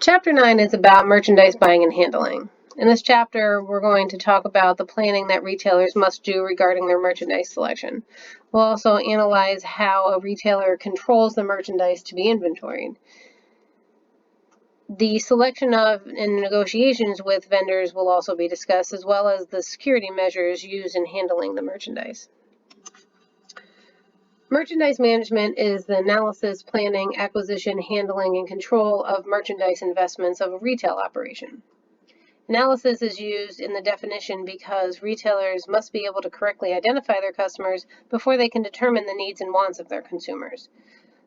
Chapter 9 is about merchandise buying and handling. In this chapter, we're going to talk about the planning that retailers must do regarding their merchandise selection. We'll also analyze how a retailer controls the merchandise to be inventoried. The selection of and negotiations with vendors will also be discussed, as well as the security measures used in handling the merchandise. Merchandise management is the analysis, planning, acquisition, handling, and control of merchandise investments of a retail operation. Analysis is used in the definition because retailers must be able to correctly identify their customers before they can determine the needs and wants of their consumers.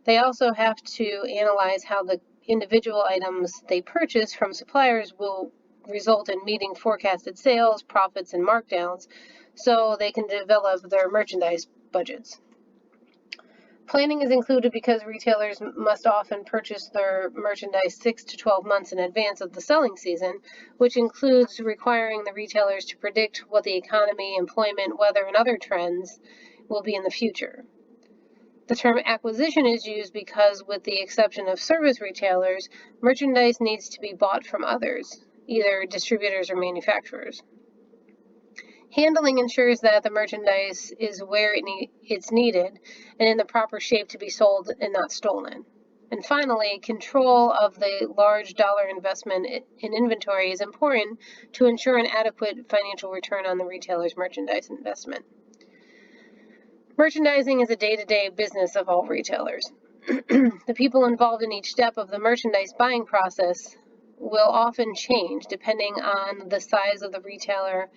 They also have to analyze how the individual items they purchase from suppliers will result in meeting forecasted sales, profits, and markdowns, so they can develop their merchandise budgets. Planning is included because retailers must often purchase their merchandise 6 to 12 months in advance of the selling season, which includes requiring the retailers to predict what the economy, employment, weather, and other trends will be in the future. The term acquisition is used because, with the exception of service retailers, merchandise needs to be bought from others, either distributors or manufacturers. Handling ensures that the merchandise is where it's needed and in the proper shape to be sold and not stolen. And finally, control of the large dollar investment in inventory is important to ensure an adequate financial return on the retailer's merchandise investment. Merchandising is a day-to-day business of all retailers. The people involved in each step of the merchandise buying process will often change depending on the size of the retailer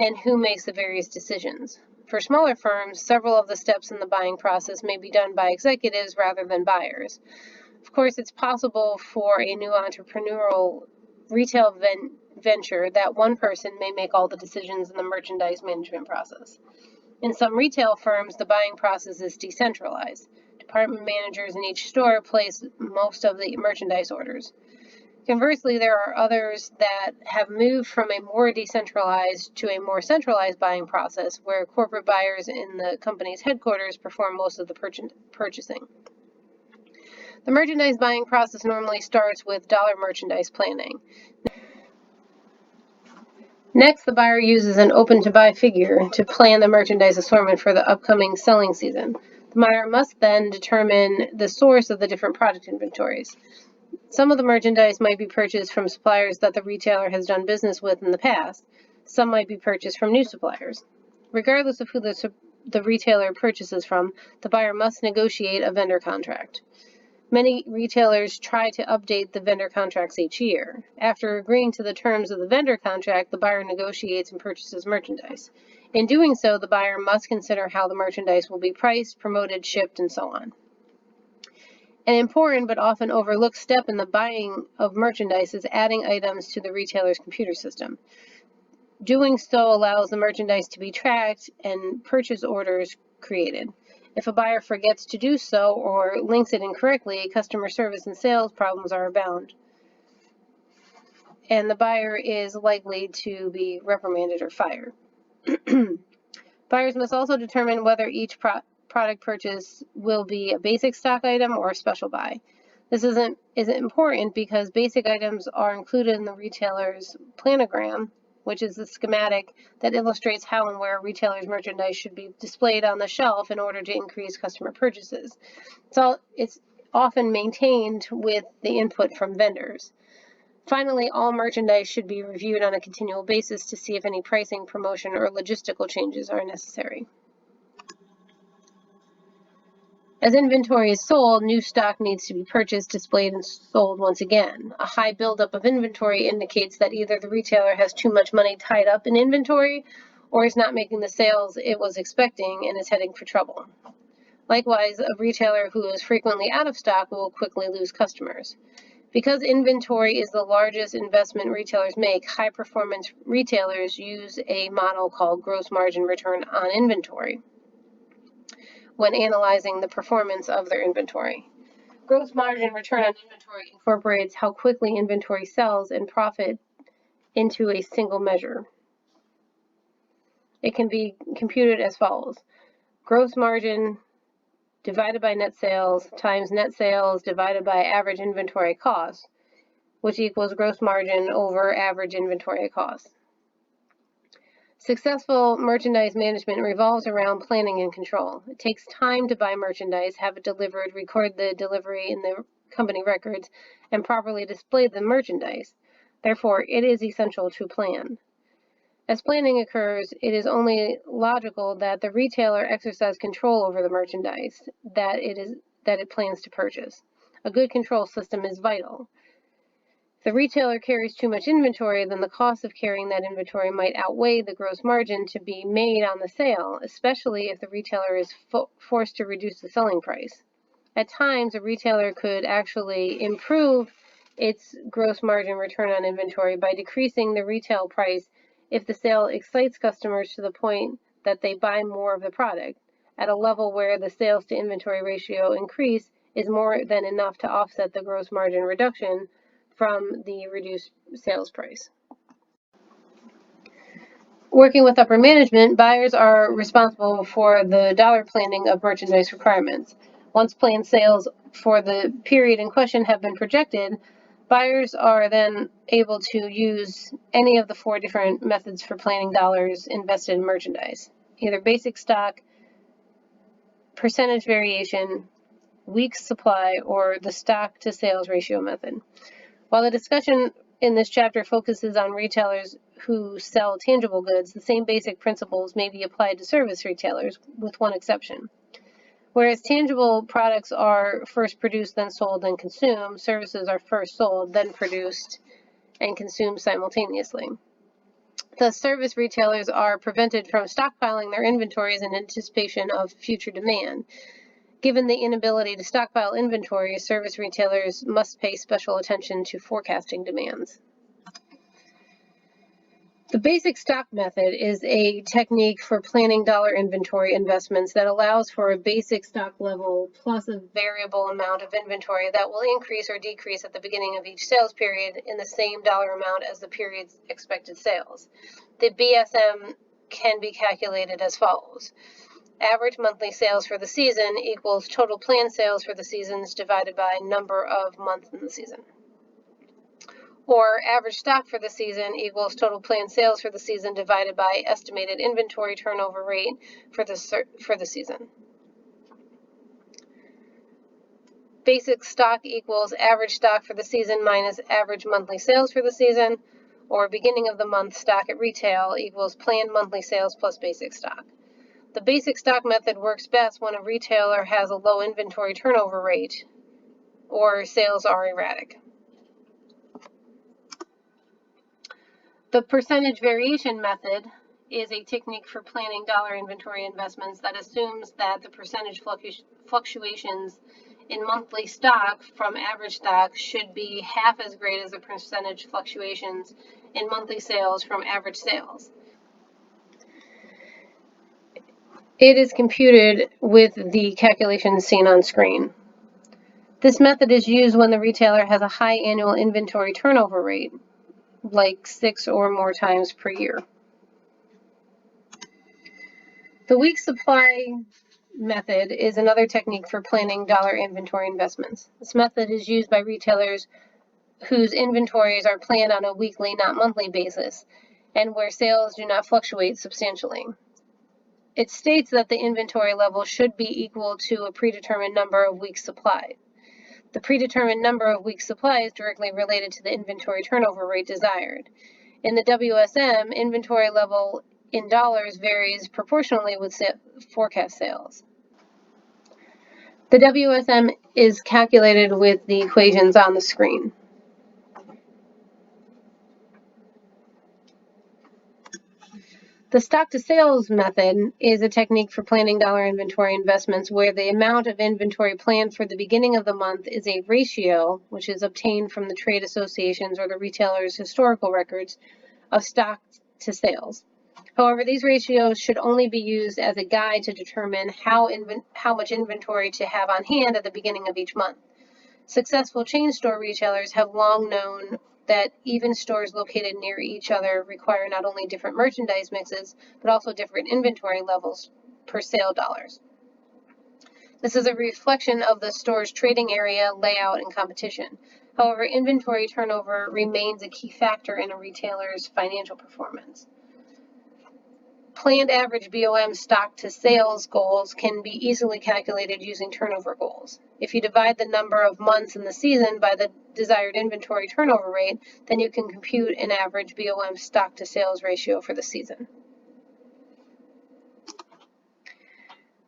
and who makes the various decisions. For smaller firms, several of the steps in the buying process may be done by executives rather than buyers. Of course, it's possible for a new entrepreneurial retail venture that one person may make all the decisions in the merchandise management process. In some retail firms, the buying process is decentralized. Department managers in each store place most of the merchandise orders. Conversely, there are others that have moved from a more decentralized to a more centralized buying process, where corporate buyers in the company's headquarters perform most of the purchasing. The merchandise buying process normally starts with dollar merchandise planning. Next, the buyer uses an open-to-buy figure to plan the merchandise assortment for the upcoming selling season. The buyer must then determine the source of the different product inventories. Some of the merchandise might be purchased from suppliers that the retailer has done business with in the past. Some might be purchased from new suppliers. Regardless of who the retailer purchases from, the buyer must negotiate a vendor contract. Many retailers try to update the vendor contracts each year. After agreeing to the terms of the vendor contract, the buyer negotiates and purchases merchandise. In doing so, the buyer must consider how the merchandise will be priced, promoted, shipped, and so on. An important but often overlooked step in the buying of merchandise is adding items to the retailer's computer system. Doing so allows the merchandise to be tracked and purchase orders created. If a buyer forgets to do so or links it incorrectly, customer service and sales problems are abound, and the buyer is likely to be reprimanded or fired. Buyers must also determine whether each product purchase will be a basic stock item or a special buy. This is important because basic items are included in the retailer's planogram, which is the schematic that illustrates how and where a retailer's merchandise should be displayed on the shelf in order to increase customer purchases. It's often maintained with the input from vendors. Finally, all merchandise should be reviewed on a continual basis to see if any pricing, promotion, or logistical changes are necessary. As inventory is sold, new stock needs to be purchased, displayed, and sold once again. A high buildup of inventory indicates that either the retailer has too much money tied up in inventory or is not making the sales it was expecting and is heading for trouble. Likewise, a retailer who is frequently out of stock will quickly lose customers. Because inventory is the largest investment retailers make, high-performance retailers use a model called gross margin return on inventory when analyzing the performance of their inventory. Gross margin return on inventory incorporates how quickly inventory sells and profit into a single measure. It can be computed as follows: gross margin divided by net sales times net sales divided by average inventory cost which equals gross margin over average inventory cost. Successful merchandise management revolves around planning and control. It takes time to buy merchandise, have it delivered, record the delivery in the company records, and properly display the merchandise. Therefore, it is essential to plan. As planning occurs, it is only logical that the retailer exercise control over the merchandise that it plans to purchase. A good control system is vital. If the retailer carries too much inventory, then the cost of carrying that inventory might outweigh the gross margin to be made on the sale, especially if the retailer is forced to reduce the selling price. At times, a retailer could actually improve its gross margin return on inventory by decreasing the retail price if the sale excites customers to the point that they buy more of the product, at a level where the sales to inventory ratio increase is more than enough to offset the gross margin reduction from the reduced sales price. Working with upper management, buyers are responsible for the dollar planning of merchandise requirements. Once planned sales for the period in question have been projected, buyers are then able to use any of the 4 different methods for planning dollars invested in merchandise, either basic stock, percentage variation, weeks supply, or the stock to sales ratio method. While the discussion in this chapter focuses on retailers who sell tangible goods, the same basic principles may be applied to service retailers, with one exception. Whereas tangible products are first produced, then sold, then consumed, services are first sold, then produced, and consumed simultaneously. Thus, service retailers are prevented from stockpiling their inventories in anticipation of future demand. Given the inability to stockpile inventory, service retailers must pay special attention to forecasting demands. The basic stock method is a technique for planning dollar inventory investments that allows for a basic stock level plus a variable amount of inventory that will increase or decrease at the beginning of each sales period in the same dollar amount as the period's expected sales. The BSM can be calculated as follows. Average monthly sales for the season equals total planned sales for the seasons divided by number of months in the season. Or average stock for the season equals total planned sales for the season divided by estimated inventory turnover rate for the season. Basic stock equals average stock for the season minus average monthly sales for the season, or beginning of the month stock at retail equals planned monthly sales plus basic stock. The basic stock method works best when a retailer has a low inventory turnover rate or sales are erratic. The percentage variation method is a technique for planning dollar inventory investments that assumes that the percentage fluctuations in monthly stock from average stock should be half as great as the percentage fluctuations in monthly sales from average sales. It is computed with the calculations seen on screen. This method is used when the retailer has a high annual inventory turnover rate, like 6 or more times per year. The week supply method is another technique for planning dollar inventory investments. This method is used by retailers whose inventories are planned on a weekly, not monthly basis, and where sales do not fluctuate substantially. It states that the inventory level should be equal to a predetermined number of weeks supply. The predetermined number of weeks supply is directly related to the inventory turnover rate desired. In the WSM, inventory level in dollars varies proportionally with forecast sales. The WSM is calculated with the equations on the screen. The stock to sales method is a technique for planning dollar inventory investments where the amount of inventory planned for the beginning of the month is a ratio, which is obtained from the trade associations or the retailer's historical records of stock to sales. However, these ratios should only be used as a guide to determine how much inventory to have on hand at the beginning of each month. Successful chain store retailers have long known that even stores located near each other require not only different merchandise mixes, but also different inventory levels per sale dollars. This is a reflection of the store's trading area, layout, and competition. However, inventory turnover remains a key factor in a retailer's financial performance. Planned average BOM stock to sales goals can be easily calculated using turnover goals. If you divide the number of months in the season by the desired inventory turnover rate, then you can compute an average BOM stock to sales ratio for the season.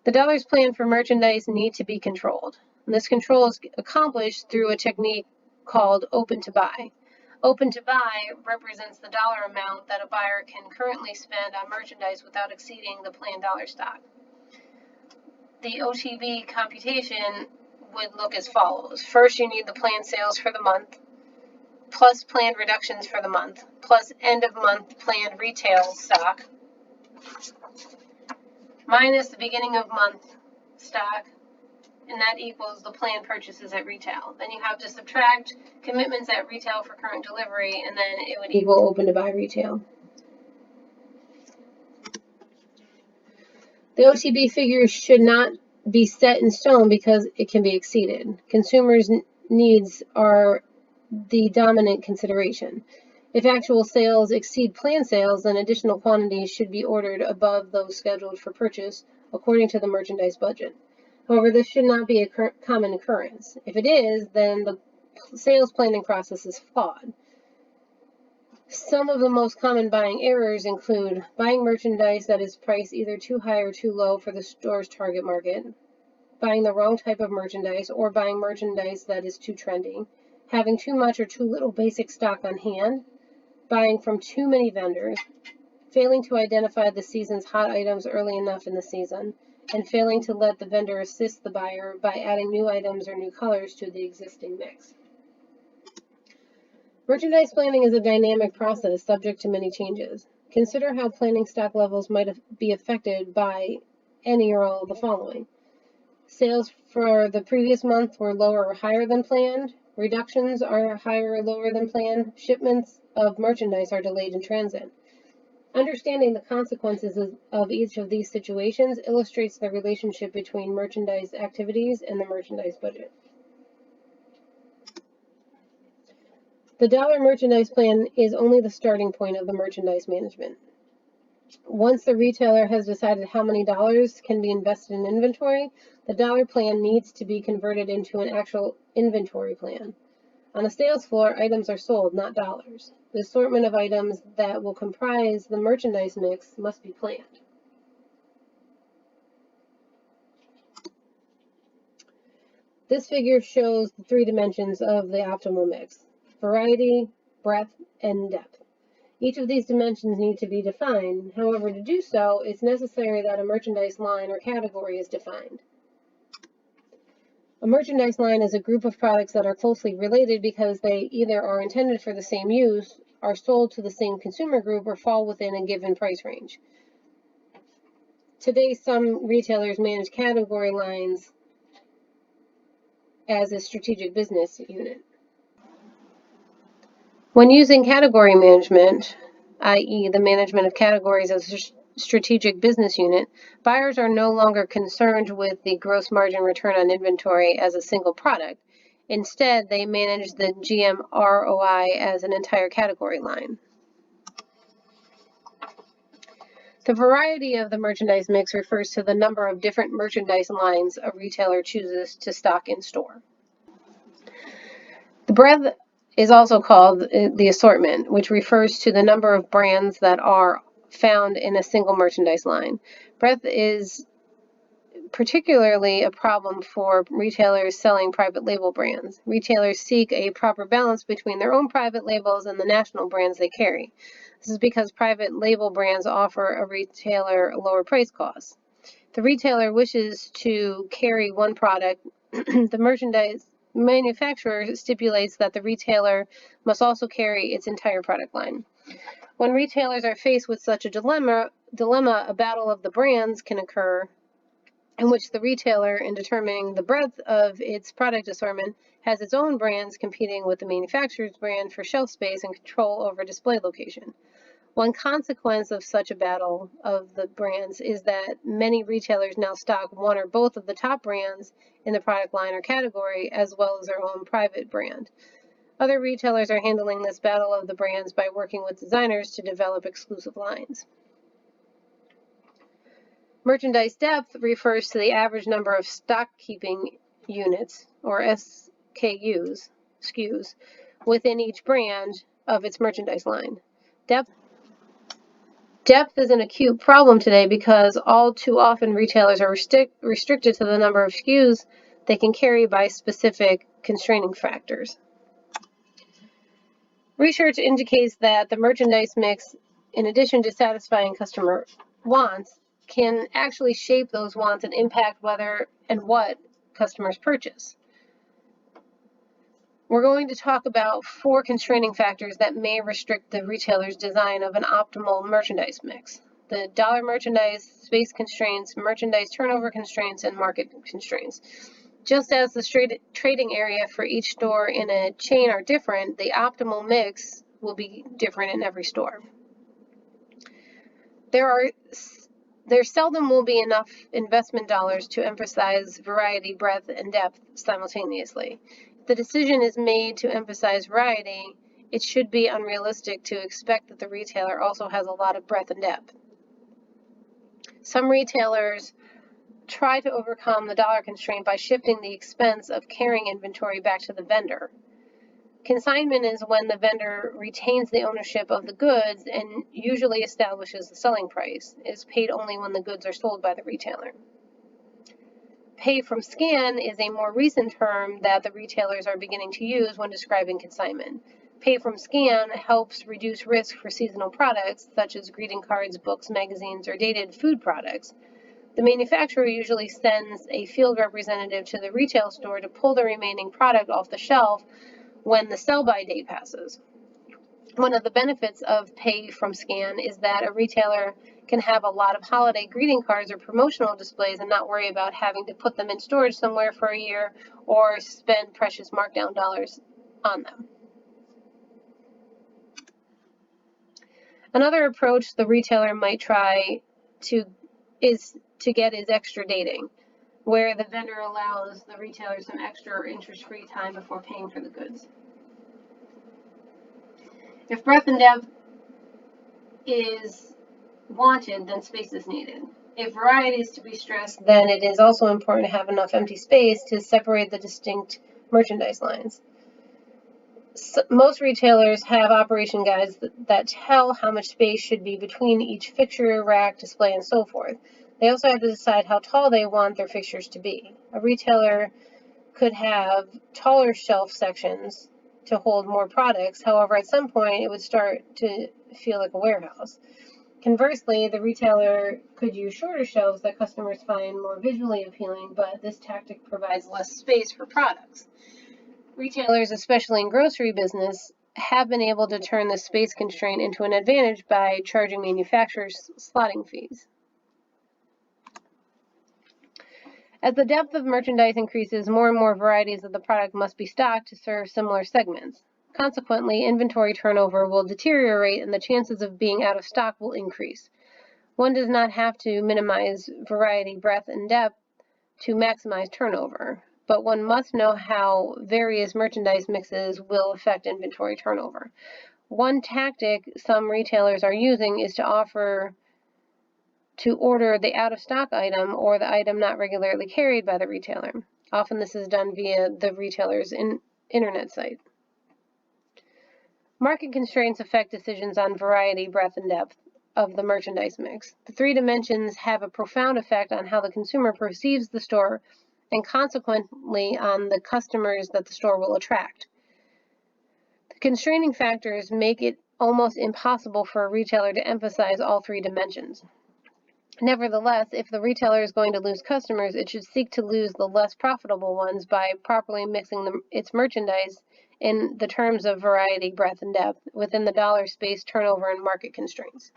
The dollars planned for merchandise need to be controlled. And this control is accomplished through a technique called open to buy. Open to buy represents the dollar amount that a buyer can currently spend on merchandise without exceeding the planned dollar stock. The OTB computation would look as follows. First, you need the planned sales for the month, plus planned reductions for the month, plus end of month planned retail stock, minus the beginning of month stock, and that equals the planned purchases at retail. Then you have to subtract commitments at retail for current delivery, and then it would equal open to buy retail. The OTB figures should not be set in stone because it can be exceeded. Consumers' needs are the dominant consideration. If actual sales exceed planned sales, then additional quantities should be ordered above those scheduled for purchase according to the merchandise budget. However, this should not be a common occurrence. If it is, then the sales planning process is flawed. Some of the most common buying errors include buying merchandise that is priced either too high or too low for the store's target market, buying the wrong type of merchandise, or buying merchandise that is too trendy, having too much or too little basic stock on hand, buying from too many vendors, failing to identify the season's hot items early enough in the season, and failing to let the vendor assist the buyer by adding new items or new colors to the existing mix. Merchandise planning is a dynamic process subject to many changes. Consider how planning stock levels might be affected by any or all of the following. Sales for the previous month were lower or higher than planned. Reductions are higher or lower than planned. Shipments of merchandise are delayed in transit. Understanding the consequences of each of these situations illustrates the relationship between merchandise activities and the merchandise budget. The dollar merchandise plan is only the starting point of the merchandise management. Once the retailer has decided how many dollars can be invested in inventory, the dollar plan needs to be converted into an actual inventory plan. On the sales floor, items are sold, not dollars. The assortment of items that will comprise the merchandise mix must be planned. This figure shows the three dimensions of the optimal mix: variety, breadth, and depth. Each of these dimensions need to be defined. However, to do so, it's necessary that a merchandise line or category is defined. A merchandise line is a group of products that are closely related because they either are intended for the same use, are sold to the same consumer group, or fall within a given price range. Today, some retailers manage category lines as a strategic business unit. When using category management, i.e. the management of categories as a strategic business unit, buyers are no longer concerned with the gross margin return on inventory as a single product. Instead, they manage the GM ROI as an entire category line. The variety of the merchandise mix refers to the number of different merchandise lines a retailer chooses to stock in store. The breadth is also called the assortment, which refers to the number of brands that are found in a single merchandise line. Breadth is particularly a problem for retailers selling private label brands. Retailers seek a proper balance between their own private labels and the national brands they carry. This is because private label brands offer a retailer lower price costs. If the retailer wishes to carry one product, the merchandise manufacturer stipulates that the retailer must also carry its entire product line. When retailers are faced with such a dilemma, a battle of the brands can occur, in which the retailer, in determining the breadth of its product assortment, has its own brands competing with the manufacturer's brand for shelf space and control over display location. One consequence of such a battle of the brands is that many retailers now stock one or both of the top brands in the product line or category, as well as their own private brand. Other retailers are handling this battle of the brands by working with designers to develop exclusive lines. Merchandise depth refers to the average number of stock keeping units, or SKUs, within each brand of its merchandise line. Depth is an acute problem today because all too often retailers are restricted to the number of SKUs they can carry by specific constraining factors. Research indicates that the merchandise mix, in addition to satisfying customer wants, can actually shape those wants and impact whether and what customers purchase. We're going to talk about 4 constraining factors that may restrict the retailer's design of an optimal merchandise mix: the dollar merchandise, space constraints, merchandise turnover constraints, and market constraints. Just as the trading area for each store in a chain are different, the optimal mix will be different in every store. There seldom will be enough investment dollars to emphasize variety, breadth, and depth simultaneously. If the decision is made to emphasize variety, it should be unrealistic to expect that the retailer also has a lot of breadth and depth. Some retailers try to overcome the dollar constraint by shifting the expense of carrying inventory back to the vendor. Consignment is when the vendor retains the ownership of the goods and usually establishes the selling price. It is paid only when the goods are sold by the retailer. Pay from scan is a more recent term that the retailers are beginning to use when describing consignment. Pay from scan helps reduce risk for seasonal products such as greeting cards, books, magazines, or dated food products. The manufacturer usually sends a field representative to the retail store to pull the remaining product off the shelf when the sell-by date passes. One of the benefits of pay from scan is that a retailer can have a lot of holiday greeting cards or promotional displays and not worry about having to put them in storage somewhere for a year or spend precious markdown dollars on them. Another approach the retailer might try is to get is extra dating, where the vendor allows the retailer some extra or interest-free time before paying for the goods. If breadth and depth is wanted, then space is needed. If variety is to be stressed, then it is also important to have enough empty space to separate the distinct merchandise lines. Most retailers have operation guides that tell how much space should be between each fixture, rack, display, and so forth. They also have to decide how tall they want their fixtures to be. A retailer could have taller shelf sections to hold more products. However, at some point, it would start to feel like a warehouse. Conversely, the retailer could use shorter shelves that customers find more visually appealing, but this tactic provides less space for products. Retailers, especially in grocery business, have been able to turn the space constraint into an advantage by charging manufacturers slotting fees. As the depth of merchandise increases, more and more varieties of the product must be stocked to serve similar segments. Consequently, inventory turnover will deteriorate and the chances of being out of stock will increase. One does not have to minimize variety, breadth, and depth to maximize turnover, but one must know how various merchandise mixes will affect inventory turnover. One tactic some retailers are using is to offer to order the out-of-stock item or the item not regularly carried by the retailer. Often this is done via the retailer's internet site. Market constraints affect decisions on variety, breadth, and depth of the merchandise mix. The 3 dimensions have a profound effect on how the consumer perceives the store and consequently on the customers that the store will attract. The constraining factors make it almost impossible for a retailer to emphasize all 3 dimensions. Nevertheless, if the retailer is going to lose customers, it should seek to lose the less profitable ones by properly mixing its merchandise in the terms of variety, breadth, and depth within the dollar, space, turnover, and market constraints.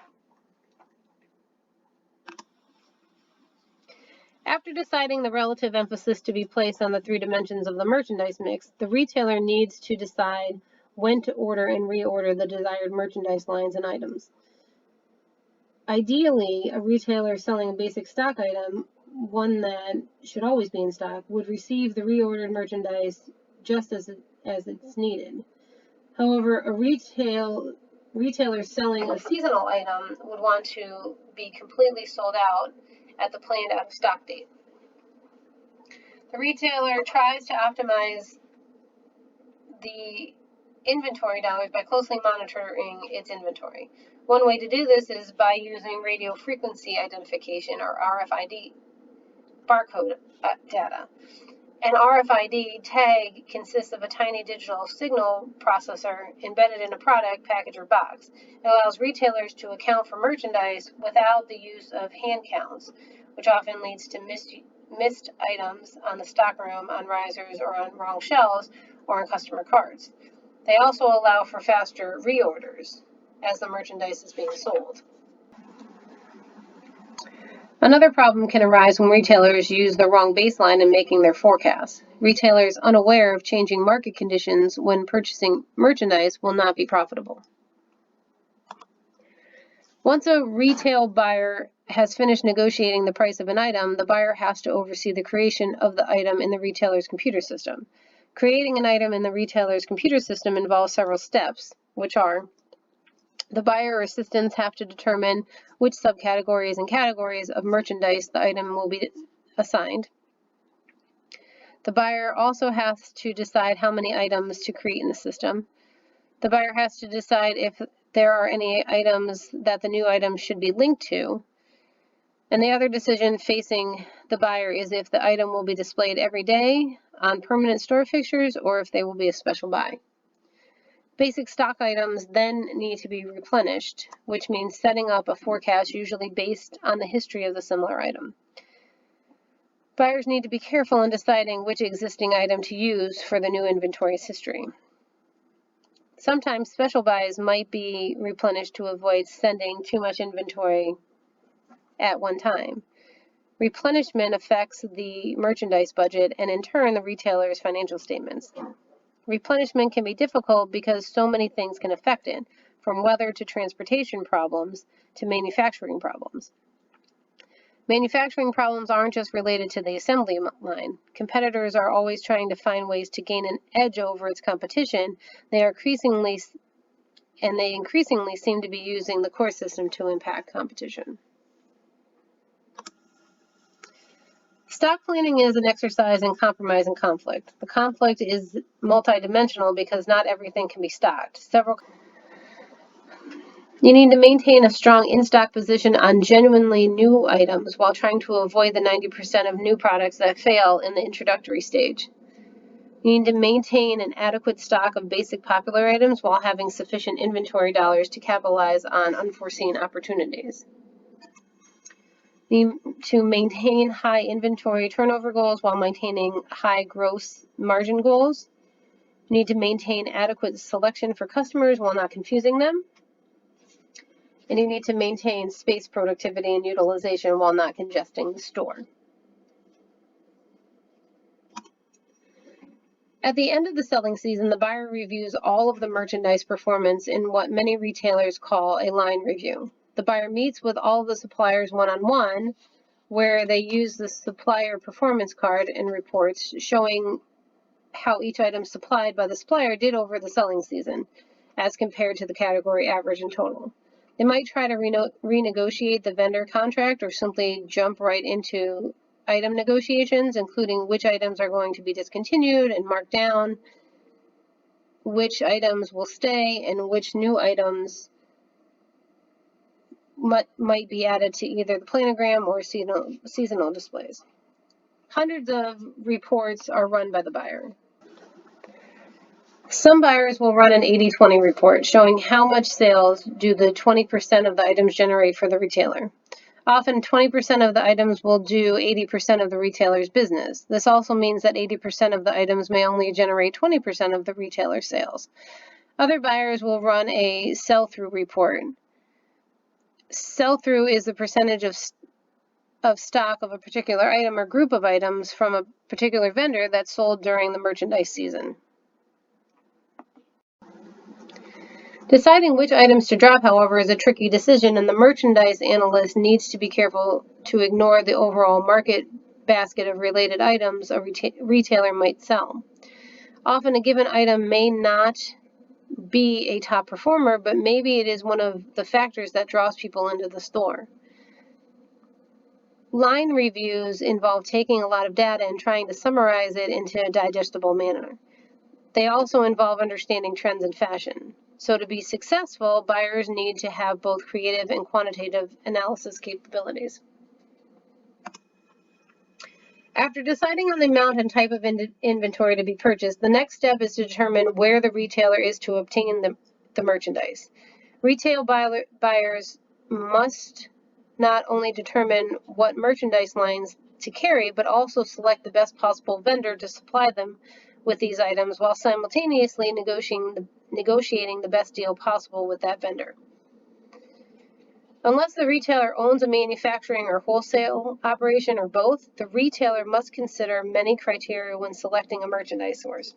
After deciding the relative emphasis to be placed on the 3 dimensions of the merchandise mix, the retailer needs to decide when to order and reorder the desired merchandise lines and items. Ideally, a retailer selling a basic stock item, one that should always be in stock, would receive the reordered merchandise just as it's needed. However, a retailer selling a seasonal item would want to be completely sold out at the planned out of stock date. The retailer tries to optimize the inventory dollars by closely monitoring its inventory. One way to do this is by using radio frequency identification, or RFID, barcode data. An RFID tag consists of a tiny digital signal processor embedded in a product, package, or box. It allows retailers to account for merchandise without the use of hand counts, which often leads to missed items on the stockroom, on risers, or on wrong shelves, or on customer carts. They also allow for faster reorders as the merchandise is being sold. Another problem can arise when retailers use the wrong baseline in making their forecasts. Retailers unaware of changing market conditions when purchasing merchandise will not be profitable. Once a retail buyer has finished negotiating the price of an item, the buyer has to oversee the creation of the item in the retailer's computer system. Creating an item in the retailer's computer system involves several steps, which are: the buyer assistants have to determine which subcategories and categories of merchandise the item will be assigned. The buyer also has to decide how many items to create in the system. The buyer has to decide if there are any items that the new item should be linked to. And the other decision facing the buyer is if the item will be displayed every day on permanent store fixtures or if they will be a special buy. Basic stock items then need to be replenished, which means setting up a forecast usually based on the history of the similar item. Buyers need to be careful in deciding which existing item to use for the new inventory's history. Sometimes special buys might be replenished to avoid sending too much inventory at one time. Replenishment affects the merchandise budget and in turn the retailer's financial statements. Replenishment can be difficult because so many things can affect it, from weather to transportation problems to manufacturing problems. Manufacturing problems aren't just related to the assembly line. Competitors are always trying to find ways to gain an edge over its competition. They increasingly seem to be using the core system to impact competition. Stock planning is an exercise in compromise and conflict. The conflict is multidimensional because not everything can be stocked. You need to maintain a strong in-stock position on genuinely new items while trying to avoid the 90% of new products that fail in the introductory stage. You need to maintain an adequate stock of basic popular items while having sufficient inventory dollars to capitalize on unforeseen opportunities. You need to maintain high inventory turnover goals while maintaining high gross margin goals. You need to maintain adequate selection for customers while not confusing them. And you need to maintain space productivity and utilization while not congesting the store. At the end of the selling season, the buyer reviews all of the merchandise performance in what many retailers call a line review. The buyer meets with all of the suppliers one-on-one, where they use the supplier performance card and reports showing how each item supplied by the supplier did over the selling season, as compared to the category average and total. They might try to renegotiate the vendor contract or simply jump right into item negotiations, including which items are going to be discontinued and marked down, which items will stay, and which new items might be added to either the planogram or seasonal displays. Hundreds of reports are run by the buyer. Some buyers will run an 80-20 report showing how much sales do the 20% of the items generate for the retailer. Often 20% of the items will do 80% of the retailer's business. This also means that 80% of the items may only generate 20% of the retailer's sales. Other buyers will run a sell-through report. Sell-through is the percentage of stock of a particular item or group of items from a particular vendor that's sold during the merchandise season. Deciding which items to drop, however, is a tricky decision, and the merchandise analyst needs to be careful to ignore the overall market basket of related items a retailer might sell. Often a given item may not be a top performer, but maybe it is one of the factors that draws people into the store. Line reviews involve taking a lot of data and trying to summarize it into a digestible manner. They also involve understanding trends in fashion. So to be successful, buyers need to have both creative and quantitative analysis capabilities. After deciding on the amount and type of inventory to be purchased, the next step is to determine where the retailer is to obtain the merchandise. Retail buyers must not only determine what merchandise lines to carry, but also select the best possible vendor to supply them with these items while simultaneously negotiating the best deal possible with that vendor. Unless the retailer owns a manufacturing or wholesale operation or both, the retailer must consider many criteria when selecting a merchandise source.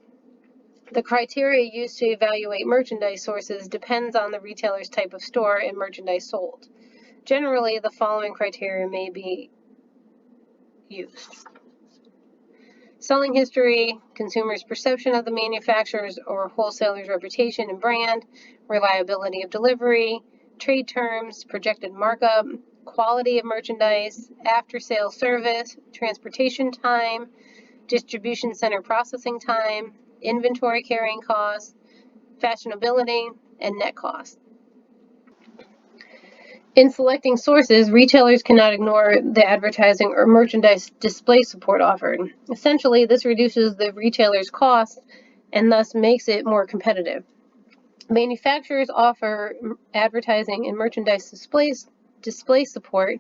The criteria used to evaluate merchandise sources depends on the retailer's type of store and merchandise sold. Generally, the following criteria may be used: selling history, consumers' perception of the manufacturer's or wholesaler's reputation and brand, reliability of delivery, trade terms, projected markup, quality of merchandise, after-sale service, transportation time, distribution center processing time, inventory carrying costs, fashionability, and net cost. In selecting sources, retailers cannot ignore the advertising or merchandise display support offered. Essentially, this reduces the retailer's costs and thus makes it more competitive. Manufacturers offer advertising and merchandise display support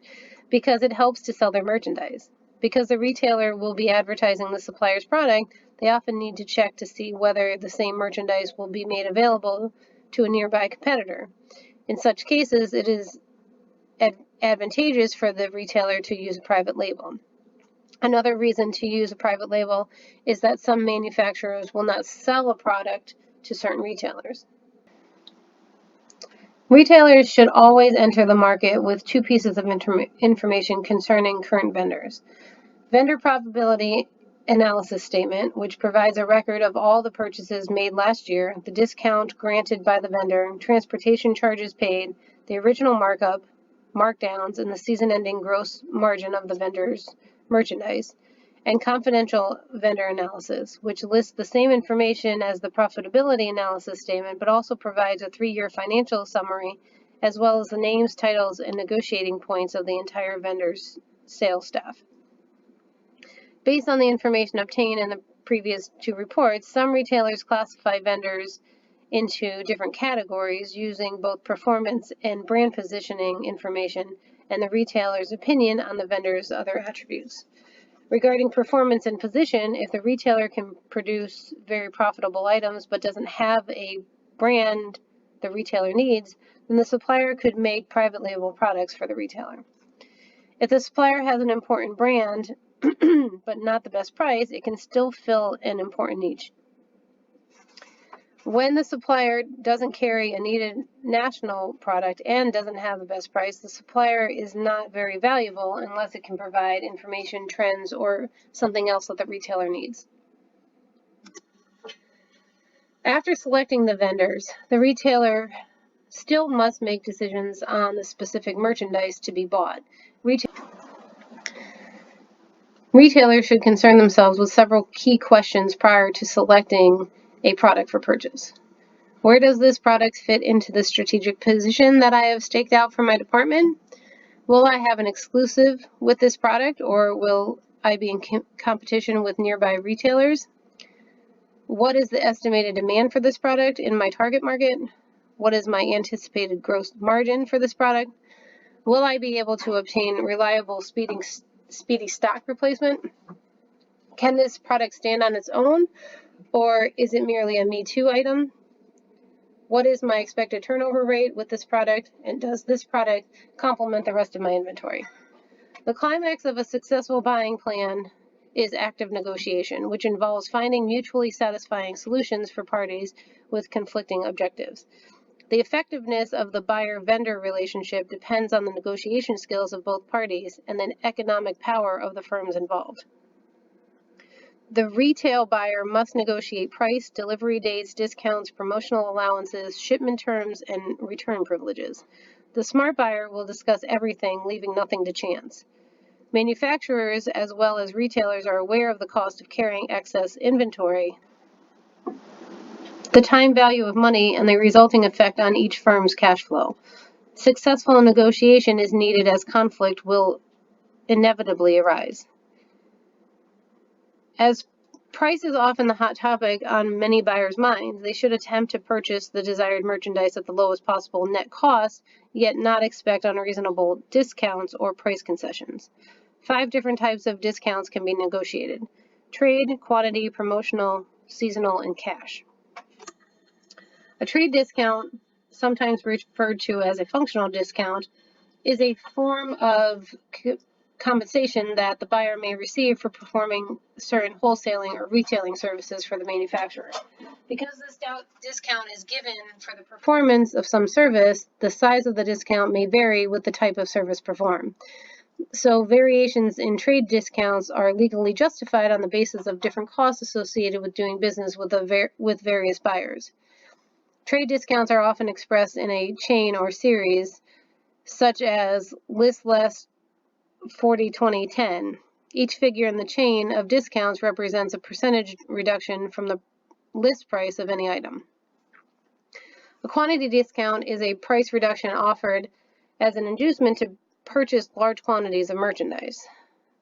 because it helps to sell their merchandise. Because the retailer will be advertising the supplier's product, they often need to check to see whether the same merchandise will be made available to a nearby competitor. In such cases, it is advantageous for the retailer to use a private label. Another reason to use a private label is that some manufacturers will not sell a product to certain retailers. Retailers should always enter the market with two pieces of information concerning current vendors. Vendor probability analysis statement, which provides a record of all the purchases made last year, the discount granted by the vendor, transportation charges paid, the original markup, markdowns, and the season-ending gross margin of the vendor's merchandise, and confidential vendor analysis, which lists the same information as the profitability analysis statement, but also provides a 3-year financial summary, as well as the names, titles, and negotiating points of the entire vendor's sales staff. Based on the information obtained in the previous two reports, some retailers classify vendors into different categories using both performance and brand positioning information and the retailer's opinion on the vendor's other attributes. Regarding performance and position, if the retailer can produce very profitable items but doesn't have a brand the retailer needs, then the supplier could make private label products for the retailer. If the supplier has an important brand but not the best price, it can still fill an important niche. When the supplier doesn't carry a needed national product and doesn't have the best price, the supplier is not very valuable unless it can provide information, trends, or something else that the retailer needs. After selecting the vendors, the retailer still must make decisions on the specific merchandise to be bought. Retailers should concern themselves with several key questions prior to selecting a product for purchase. Where does this product fit into the strategic position that I have staked out for my department? Will I have an exclusive with this product, or will I be in competition with nearby retailers? What is the estimated demand for this product in my target market? What is my anticipated gross margin for this product? Will I be able to obtain reliable, speedy stock replacement? Can this product stand on its own, or is it merely a me too item? What is my expected turnover rate with this product, and does this product complement the rest of my inventory? The climax of a successful buying plan is active negotiation, which involves finding mutually satisfying solutions for parties with conflicting objectives. The effectiveness of the buyer-vendor relationship depends on the negotiation skills of both parties and the economic power of the firms involved. The retail buyer must negotiate price, delivery dates, discounts, promotional allowances, shipment terms, and return privileges. The smart buyer will discuss everything, leaving nothing to chance. Manufacturers as well as retailers are aware of the cost of carrying excess inventory, the time value of money, and the resulting effect on each firm's cash flow. Successful negotiation is needed as conflict will inevitably arise. As price is often the hot topic on many buyers' minds, they should attempt to purchase the desired merchandise at the lowest possible net cost, yet not expect unreasonable discounts or price concessions. 5 different types of discounts can be negotiated: trade, quantity, promotional, seasonal, and cash. A trade discount, sometimes referred to as a functional discount, is a form of compensation that the buyer may receive for performing certain wholesaling or retailing services for the manufacturer. Because this discount is given for the performance of some service, the size of the discount may vary with the type of service performed. So variations in trade discounts are legally justified on the basis of different costs associated with doing business with various buyers. Trade discounts are often expressed in a chain or series, such as list less 40, 20, 10. Each figure in the chain of discounts represents a percentage reduction from the list price of any item. A quantity discount is a price reduction offered as an inducement to purchase large quantities of merchandise.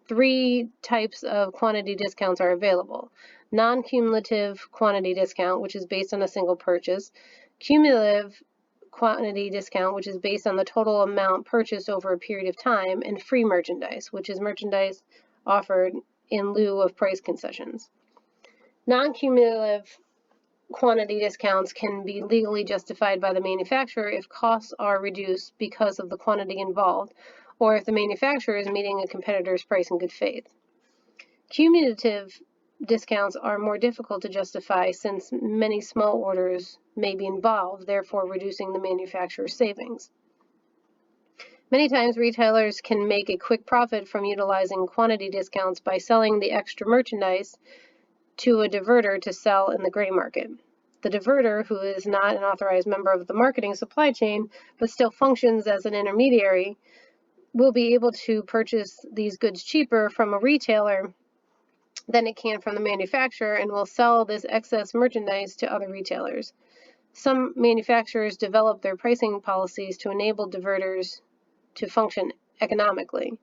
3 types of quantity discounts are available: non-cumulative quantity discount, which is based on a single purchase; cumulative quantity discount, which is based on the total amount purchased over a period of time; and free merchandise, which is merchandise offered in lieu of price concessions. Non-cumulative quantity discounts can be legally justified by the manufacturer if costs are reduced because of the quantity involved, or if the manufacturer is meeting a competitor's price in good faith. Cumulative discounts are more difficult to justify since many small orders may be involved, therefore reducing the manufacturer's savings. Many times retailers can make a quick profit from utilizing quantity discounts by selling the extra merchandise to a diverter to sell in the gray market. The diverter, who is not an authorized member of the marketing supply chain but still functions as an intermediary, will be able to purchase these goods cheaper from a retailer than it can from the manufacturer and will sell this excess merchandise to other retailers. Some manufacturers develop their pricing policies to enable diverters to function economically.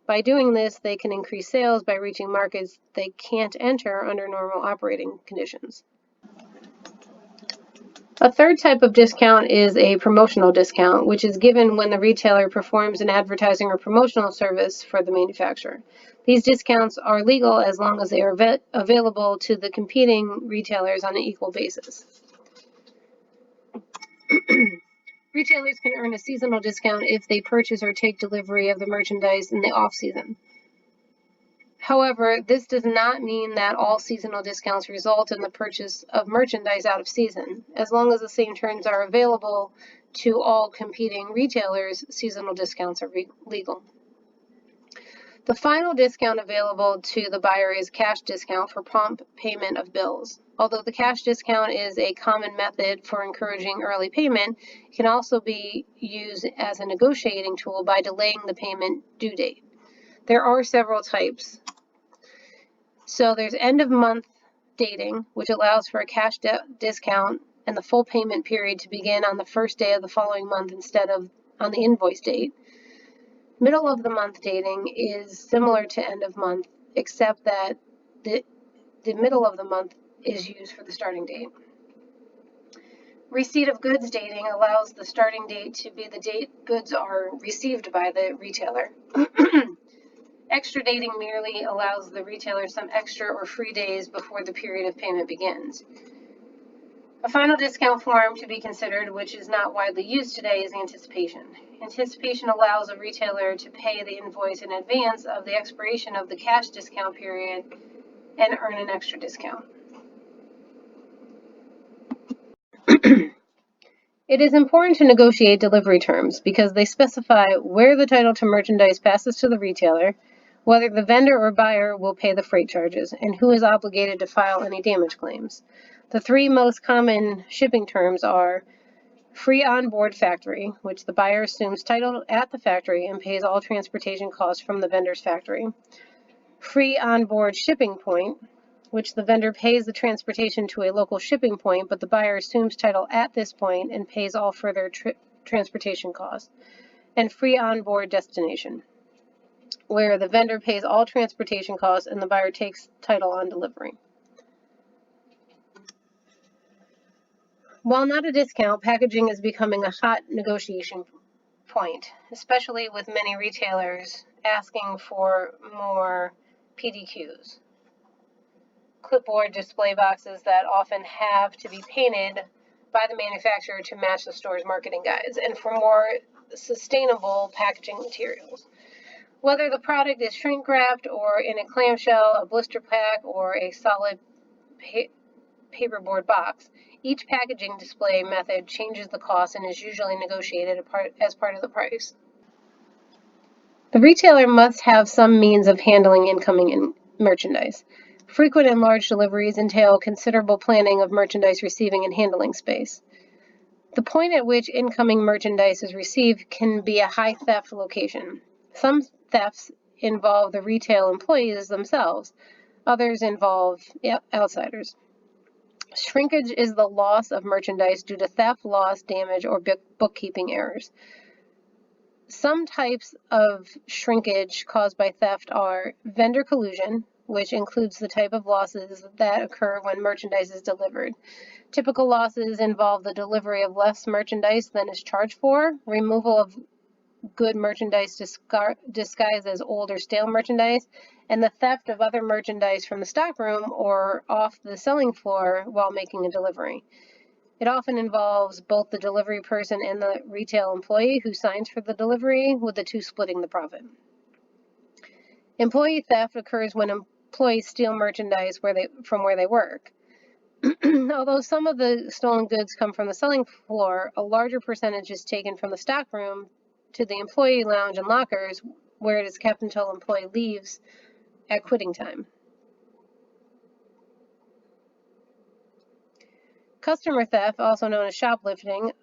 By doing this, they can increase sales by reaching markets they can't enter under normal operating conditions. A third type of discount is a promotional discount, which is given when the retailer performs an advertising or promotional service for the manufacturer. These discounts are legal as long as they are available to the competing retailers on an equal basis. Retailers can earn a seasonal discount if they purchase or take delivery of the merchandise in the off-season. However, this does not mean that all seasonal discounts result in the purchase of merchandise out of season. As long as the same terms are available to all competing retailers, seasonal discounts are legal. The final discount available to the buyer is cash discount for prompt payment of bills. Although the cash discount is a common method for encouraging early payment, it can also be used as a negotiating tool by delaying the payment due date. There are several types. So there's end of month dating, which allows for a cash discount and the full payment period to begin on the first day of the following month instead of on the invoice date. Middle of the month dating is similar to end of month, except that the middle of the month is used for the starting date. Receipt of goods dating allows the starting date to be the date goods are received by the retailer. Extra dating merely allows the retailer some extra or free days before the period of payment begins. A final discount form to be considered, which is not widely used today, is anticipation. Anticipation allows a retailer to pay the invoice in advance of the expiration of the cash discount period and earn an extra discount. It is important to negotiate delivery terms because they specify where the title to merchandise passes to the retailer, whether the vendor or buyer will pay the freight charges, and who is obligated to file any damage claims. The three most common shipping terms are free on-board factory, which the buyer assumes title at the factory and pays all transportation costs from the vendor's factory. Free on-board shipping point, which the vendor pays the transportation to a local shipping point, but the buyer assumes title at this point and pays all further transportation costs. And free on-board destination, where the vendor pays all transportation costs and the buyer takes title on delivery. While not a discount, packaging is becoming a hot negotiation point, especially with many retailers asking for more PDQs. Clipboard display boxes that often have to be painted by the manufacturer to match the store's marketing guides, and for more sustainable packaging materials. Whether the product is shrink wrapped or in a clamshell, a blister pack, or a solid paperboard box, each packaging display method changes the cost and is usually negotiated as part of the price. The retailer must have some means of handling incoming merchandise. Frequent and large deliveries entail considerable planning of merchandise receiving and handling space. The point at which incoming merchandise is received can be a high theft location. Some thefts involve the retail employees themselves. Others involve outsiders. Shrinkage is the loss of merchandise due to theft, loss, damage, or bookkeeping errors. Some types of shrinkage caused by theft are vendor collusion, which includes the type of losses that occur when merchandise is delivered. Typical losses involve the delivery of less merchandise than is charged for, removal of good merchandise disguised as old or stale merchandise, and the theft of other merchandise from the stockroom or off the selling floor while making a delivery. It often involves both the delivery person and the retail employee who signs for the delivery, with the two splitting the profit. Employee theft occurs when employees steal merchandise from where they work. Although some of the stolen goods come from the selling floor, a larger percentage is taken from the stockroom to the employee lounge and lockers, where it is kept until the employee leaves at quitting time. Customer theft, also known as shoplifting,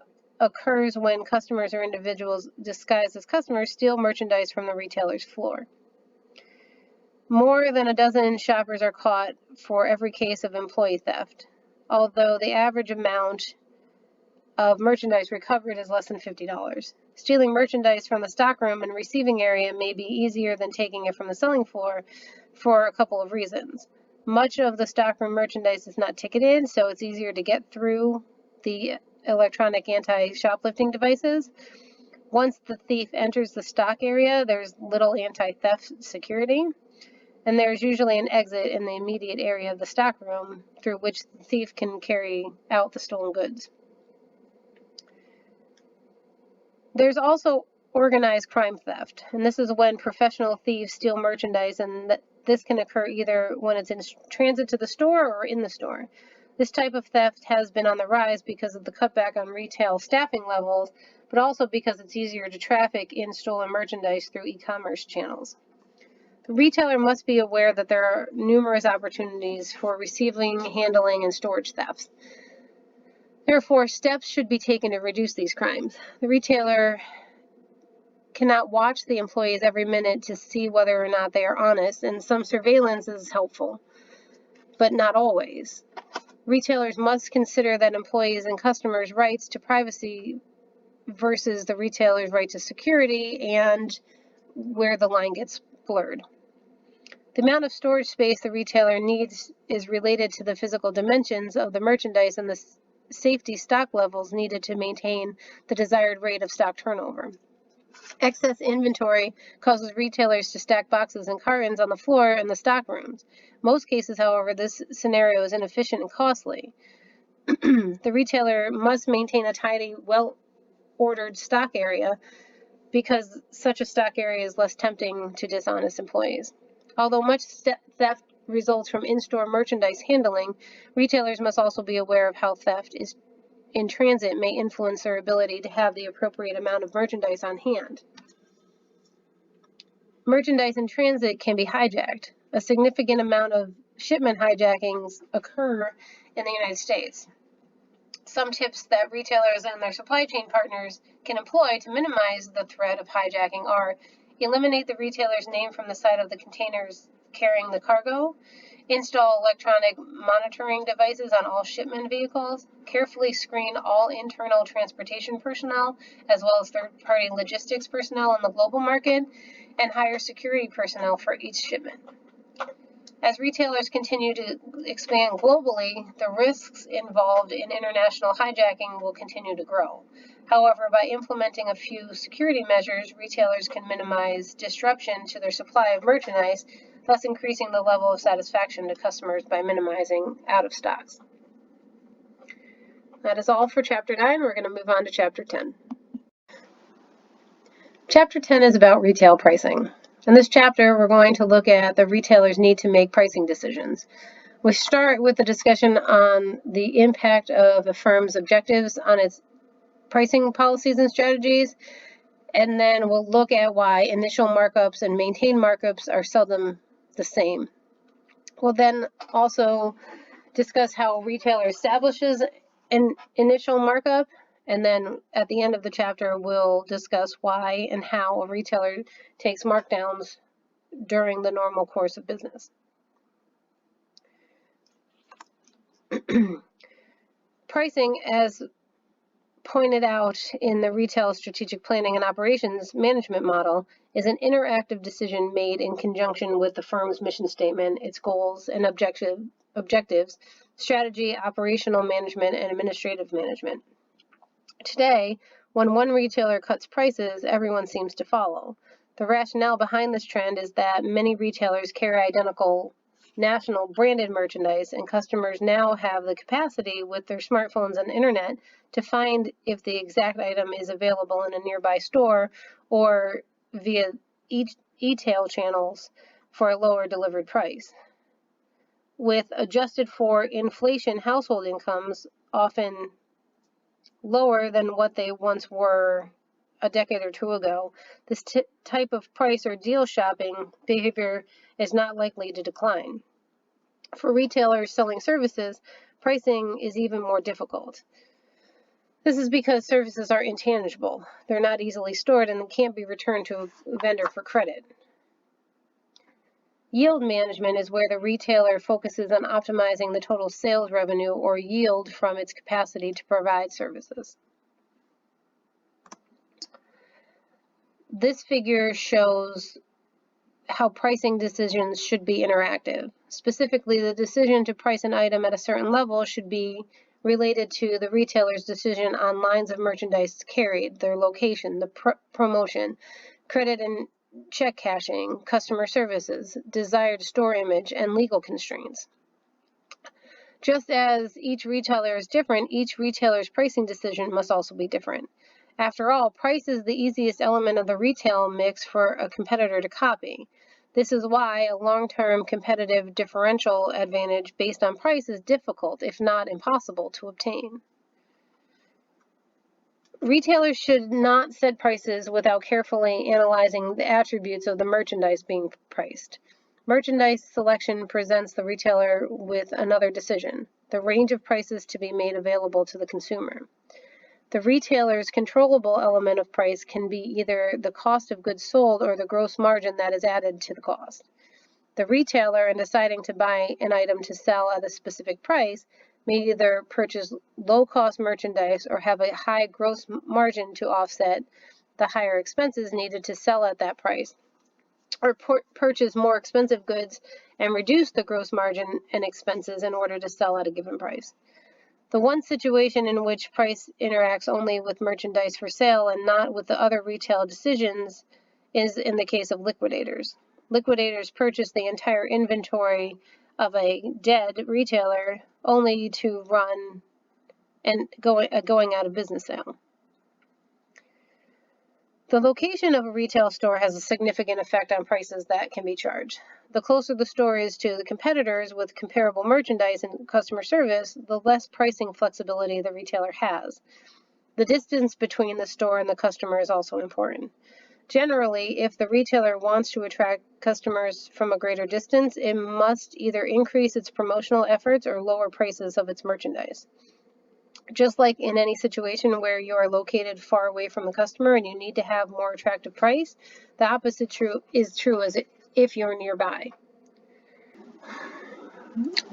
occurs when customers or individuals disguised as customers steal merchandise from the retailer's floor. More than a dozen shoppers are caught for every case of employee theft, although the average amount of merchandise recovered is less than $50. Stealing merchandise from the stockroom and receiving area may be easier than taking it from the selling floor for a couple of reasons. Much of the stockroom merchandise is not ticketed, so it's easier to get through the electronic anti-shoplifting devices. Once the thief enters the stock area, there's little anti-theft security, and there's usually an exit in the immediate area of the stockroom through which the thief can carry out the stolen goods. There's also organized crime theft, and this is when professional thieves steal merchandise, and this can occur either when it's in transit to the store or in the store. This type of theft has been on the rise because of the cutback on retail staffing levels, but also because it's easier to traffic in stolen merchandise through e-commerce channels. The retailer must be aware that there are numerous opportunities for receiving, handling, and storage thefts. Therefore, steps should be taken to reduce these crimes. The retailer cannot watch the employees every minute to see whether or not they are honest, and some surveillance is helpful, but not always. Retailers must consider that employees' and customers' rights to privacy versus the retailer's right to security, and where the line gets blurred. The amount of storage space the retailer needs is related to the physical dimensions of the merchandise and the safety stock levels needed to maintain the desired rate of stock turnover. Excess inventory causes retailers to stack boxes and cartons on the floor in the stock rooms. Most cases, however, this scenario is inefficient and costly. The retailer must maintain a tidy, well-ordered stock area because such a stock area is less tempting to dishonest employees. Although much theft results from in-store merchandise handling, retailers must also be aware of how theft is in transit may influence their ability to have the appropriate amount of merchandise on hand. Merchandise in transit can be hijacked. A significant amount of shipment hijackings occur in the United States. Some tips that retailers and their supply chain partners can employ to minimize the threat of hijacking are: eliminate the retailer's name from the side of the containers carrying the cargo, install electronic monitoring devices on all shipment vehicles, carefully screen all internal transportation personnel as well as third-party logistics personnel in the global market, and hire security personnel for each shipment. As retailers continue to expand globally, the risks involved in international hijacking will continue to grow. However, by implementing a few security measures, retailers can minimize disruption to their supply of merchandise, thus increasing the level of satisfaction to customers by minimizing out of stocks. That is all for Chapter 9. We're going to move on to Chapter 10. Chapter 10 is about retail pricing. In this chapter, we're going to look at the retailer's need to make pricing decisions. We start with the discussion on the impact of a firm's objectives on its pricing policies and strategies, and then we'll look at why initial markups and maintained markups are seldom the same. We'll then also discuss how a retailer establishes an initial markup, and then at the end of the chapter, we'll discuss why and how a retailer takes markdowns during the normal course of business. Pricing, as pointed out in the Retail Strategic Planning and Operations Management Model, is an interactive decision made in conjunction with the firm's mission statement, its goals and objectives, strategy, operational management, and administrative management. Today, when one retailer cuts prices, everyone seems to follow. The rationale behind this trend is that many retailers carry identical national branded merchandise, and customers now have the capacity with their smartphones and internet to find if the exact item is available in a nearby store or via e-tail channels for a lower delivered price. With adjusted for inflation, household incomes often lower than what they once were a decade or two ago, this type of price or deal shopping behavior is not likely to decline. For retailers selling services, pricing is even more difficult. This is because services are intangible. They're not easily stored and can't be returned to a vendor for credit. Yield management is where the retailer focuses on optimizing the total sales revenue or yield from its capacity to provide services. This figure shows how pricing decisions should be interactive. Specifically, the decision to price an item at a certain level should be related to the retailer's decision on lines of merchandise carried, their location, the promotion, credit and check cashing, customer services, desired store image, and legal constraints. Just as each retailer is different, each retailer's pricing decision must also be different. After all, price is the easiest element of the retail mix for a competitor to copy. This is why a long-term competitive differential advantage based on price is difficult, if not impossible, to obtain. Retailers should not set prices without carefully analyzing the attributes of the merchandise being priced. Merchandise selection presents the retailer with another decision: the range of prices to be made available to the consumer. The retailer's controllable element of price can be either the cost of goods sold or the gross margin that is added to the cost. The retailer, in deciding to buy an item to sell at a specific price, may either purchase low-cost merchandise or have a high gross margin to offset the higher expenses needed to sell at that price, or purchase more expensive goods and reduce the gross margin and expenses in order to sell at a given price. The one situation in which price interacts only with merchandise for sale and not with the other retail decisions is in the case of liquidators. Liquidators purchase the entire inventory of a dead retailer only to run and going out of business sale. The location of a retail store has a significant effect on prices that can be charged. The closer the store is to the competitors with comparable merchandise and customer service, the less pricing flexibility the retailer has. The distance between the store and the customer is also important. Generally, if the retailer wants to attract customers from a greater distance, it must either increase its promotional efforts or lower prices of its merchandise. Just like in any situation where you are located far away from the customer and you need to have more attractive price, the opposite is true as if you're nearby.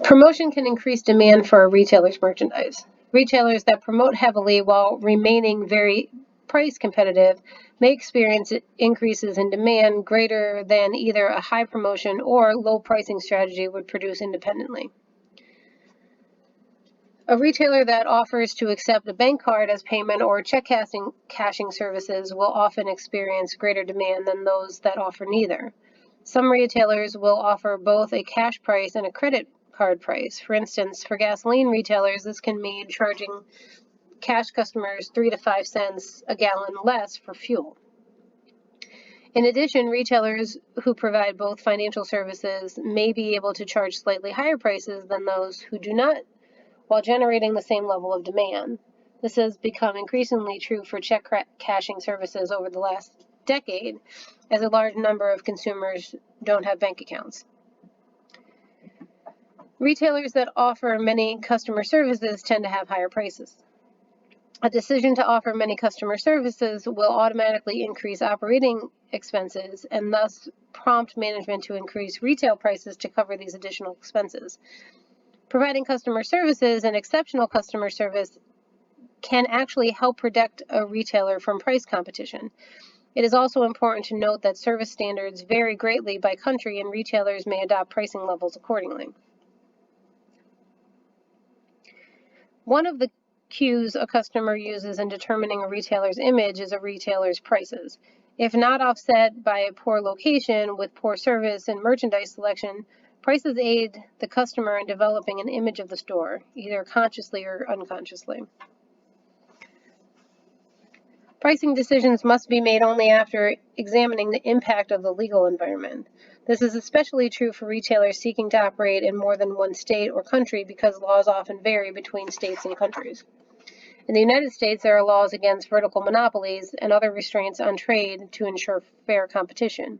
Promotion can increase demand for a retailer's merchandise. Retailers that promote heavily while remaining very price competitive may experience increases in demand greater than either a high promotion or low pricing strategy would produce independently. A retailer that offers to accept a bank card as payment or check cashing services will often experience greater demand than those that offer neither. Some retailers will offer both a cash price and a credit card price. For instance, for gasoline retailers, this can mean charging cash customers 3 to 5 cents a gallon less for fuel. In addition, retailers who provide both financial services may be able to charge slightly higher prices than those who do not, while generating the same level of demand. This has become increasingly true for check cashing services over the last decade, as a large number of consumers don't have bank accounts. Retailers that offer many customer services tend to have higher prices. A decision to offer many customer services will automatically increase operating expenses and thus prompt management to increase retail prices to cover these additional expenses. Providing customer services and exceptional customer service can actually help protect a retailer from price competition. It is also important to note that service standards vary greatly by country and retailers may adopt pricing levels accordingly. One of the cues a customer uses in determining a retailer's image is a retailer's prices. If not offset by a poor location with poor service and merchandise selection, prices aid the customer in developing an image of the store, either consciously or unconsciously. Pricing decisions must be made only after examining the impact of the legal environment. This is especially true for retailers seeking to operate in more than one state or country because laws often vary between states and countries. In the United States, there are laws against vertical monopolies and other restraints on trade to ensure fair competition.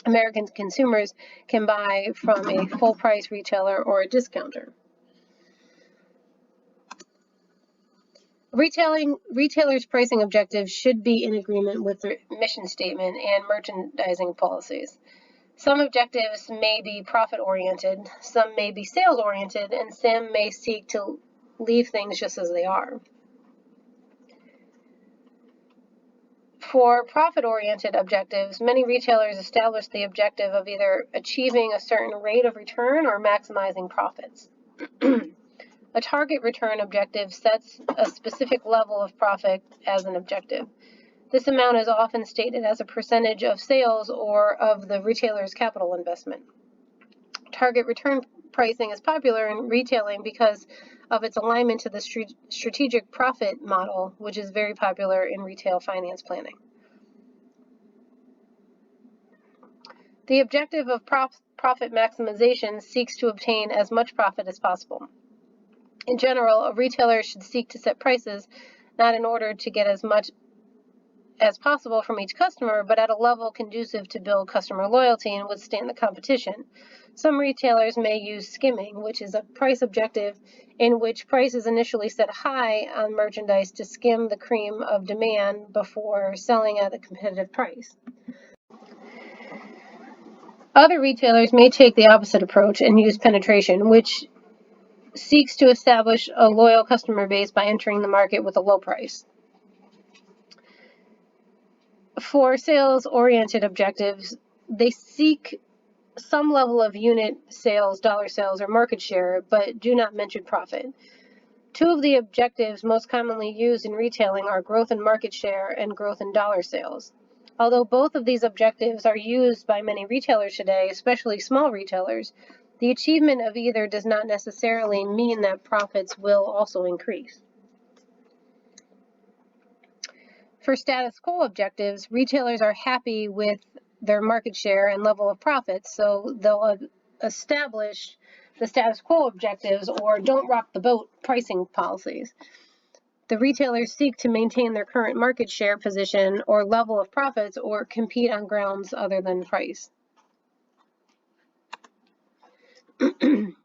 American consumers can buy from a full-price retailer or a discounter. Retailers' pricing objectives should be in agreement with their mission statement and merchandising policies. Some objectives may be profit-oriented, some may be sales-oriented, and some may seek to leave things just as they are. For profit-oriented objectives, many retailers establish the objective of either achieving a certain rate of return or maximizing profits. A target return objective sets a specific level of profit as an objective. This amount is often stated as a percentage of sales or of the retailer's capital investment. Target return pricing is popular in retailing because of its alignment to the strategic profit model, which is very popular in retail finance planning. The objective of profit maximization seeks to obtain as much profit as possible. In general, a retailer should seek to set prices not in order to get as much as possible from each customer, but at a level conducive to build customer loyalty and withstand the competition. Some retailers may use skimming, which is a price objective in which price is initially set high on merchandise to skim the cream of demand before selling at a competitive price. Other retailers may take the opposite approach and use penetration, which seeks to establish a loyal customer base by entering the market with a low price. For sales-oriented objectives, they seek some level of unit sales, dollar sales, or market share, but do not mention profit. Two of the objectives most commonly used in retailing are growth in market share and growth in dollar sales. Although both of these objectives are used by many retailers today, especially small retailers, the achievement of either does not necessarily mean that profits will also increase. For status quo objectives, retailers are happy with their market share and level of profits, so they'll establish the status quo objectives or don't rock the boat pricing policies. The retailers seek to maintain their current market share position or level of profits or compete on grounds other than price.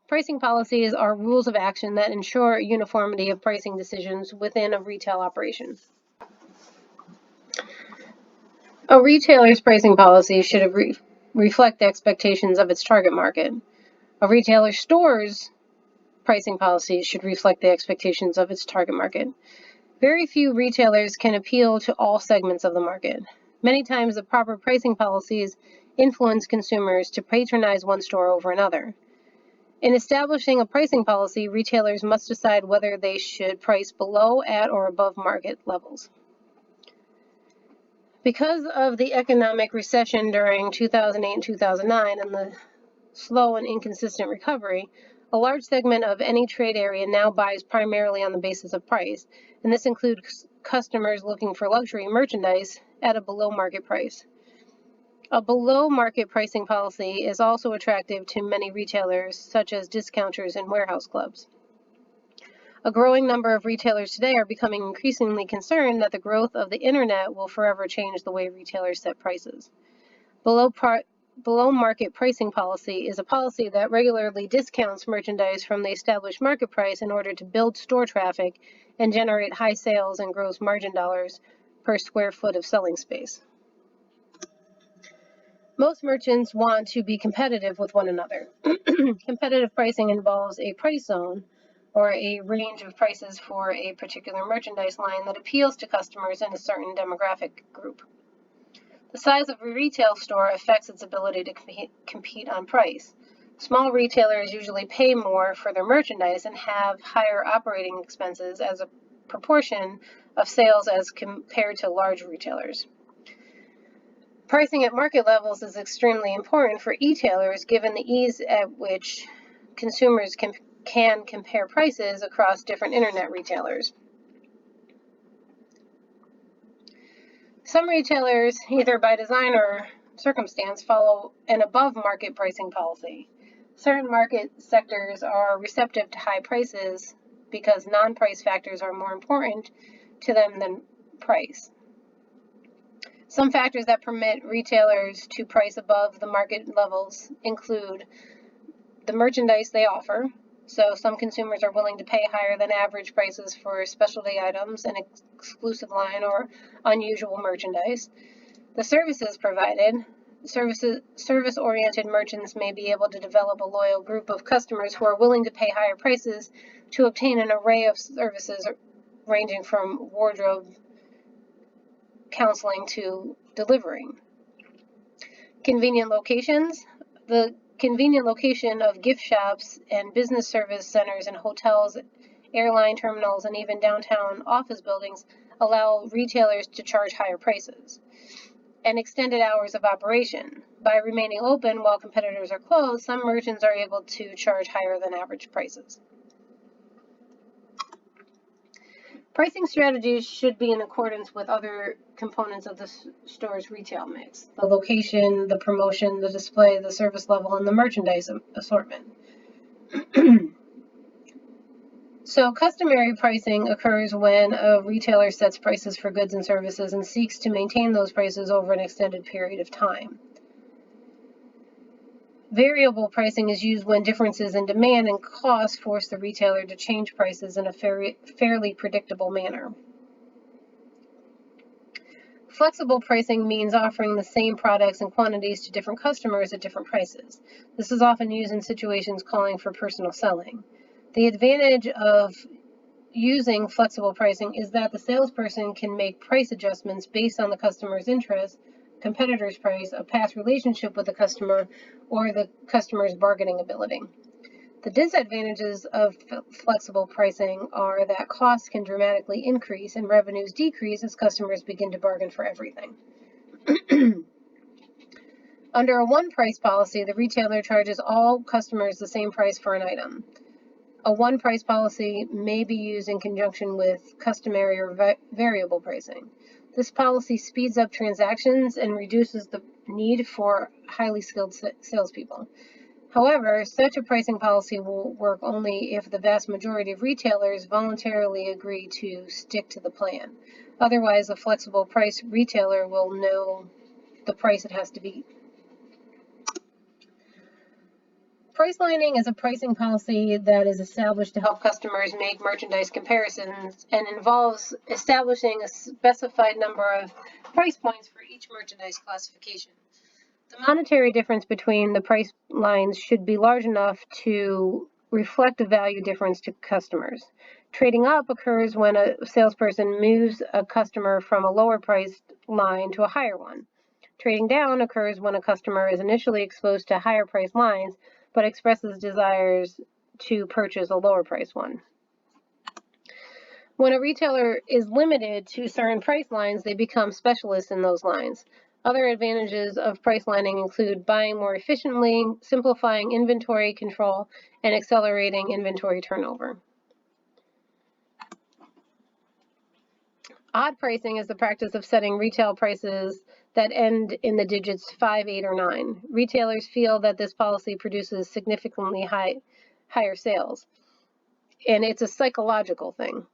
Pricing policies are rules of action that ensure uniformity of pricing decisions within a retail operation. A retailer's pricing policy should reflect the expectations of its target market. A retailer store's pricing policy should reflect the expectations of its target market. Very few retailers can appeal to all segments of the market. Many times the proper pricing policies influence consumers to patronize one store over another. In establishing a pricing policy, retailers must decide whether they should price below, at, or above market levels. Because of the economic recession during 2008 and 2009 and the slow and inconsistent recovery, a large segment of any trade area now buys primarily on the basis of price, and this includes customers looking for luxury merchandise at a below market price. A below market pricing policy is also attractive to many retailers, such as discounters and warehouse clubs. A growing number of retailers today are becoming increasingly concerned that the growth of the internet will forever change the way retailers set prices. Below market pricing policy is a policy that regularly discounts merchandise from the established market price in order to build store traffic and generate high sales and gross margin dollars per square foot of selling space. Most merchants want to be competitive with one another. Competitive pricing involves a price zone, or a range of prices for a particular merchandise line that appeals to customers in a certain demographic group. The size of a retail store affects its ability to compete on price. Small retailers usually pay more for their merchandise and have higher operating expenses as a proportion of sales as compared to large retailers. Pricing at market levels is extremely important for e-tailers given the ease at which consumers can compare prices across different internet retailers. Some retailers, either by design or circumstance, follow an above-market pricing policy. Certain market sectors are receptive to high prices because non-price factors are more important to them than price. Some factors that permit retailers to price above the market levels include the merchandise they offer. So some consumers are willing to pay higher than average prices for specialty items, an exclusive line, or unusual merchandise. The services provided. Service-oriented merchants may be able to develop a loyal group of customers who are willing to pay higher prices to obtain an array of services ranging from wardrobe, counseling, to delivering. Convenient locations. The convenient location of gift shops and business service centers and hotels, airline terminals, and even downtown office buildings allow retailers to charge higher prices. And extended hours of operation. By remaining open while competitors are closed, some merchants are able to charge higher than average prices. Pricing strategies should be in accordance with other components of the store's retail mix: the location, the promotion, the display, the service level, and the merchandise assortment. So customary pricing occurs when a retailer sets prices for goods and services and seeks to maintain those prices over an extended period of time. Variable pricing is used when differences in demand and cost force the retailer to change prices in a fairly predictable manner. Flexible pricing means offering the same products and quantities to different customers at different prices. This is often used in situations calling for personal selling. The advantage of using flexible pricing is that the salesperson can make price adjustments based on the customer's interest, competitor's price, a past relationship with the customer, or the customer's bargaining ability. The disadvantages of flexible pricing are that costs can dramatically increase and revenues decrease as customers begin to bargain for everything. Under a one-price policy, the retailer charges all customers the same price for an item. A one-price policy may be used in conjunction with customary or variable pricing. This policy speeds up transactions and reduces the need for highly skilled salespeople. However, such a pricing policy will work only if the vast majority of retailers voluntarily agree to stick to the plan. Otherwise, a flexible price retailer will know the price it has to beat. Pricelining is a pricing policy that is established to help customers make merchandise comparisons and involves establishing a specified number of price points for each merchandise classification. The monetary difference between the price lines should be large enough to reflect a value difference to customers. Trading up occurs when a salesperson moves a customer from a lower priced line to a higher one. Trading down occurs when a customer is initially exposed to higher price lines but expresses desires to purchase a lower price one. When a retailer is limited to certain price lines, they become specialists in those lines. Other advantages of pricelining include buying more efficiently, simplifying inventory control, and accelerating inventory turnover. Odd pricing is the practice of setting retail prices that end in the digits 5, 8, or 9. Retailers feel that this policy produces significantly higher sales, and it's a psychological thing.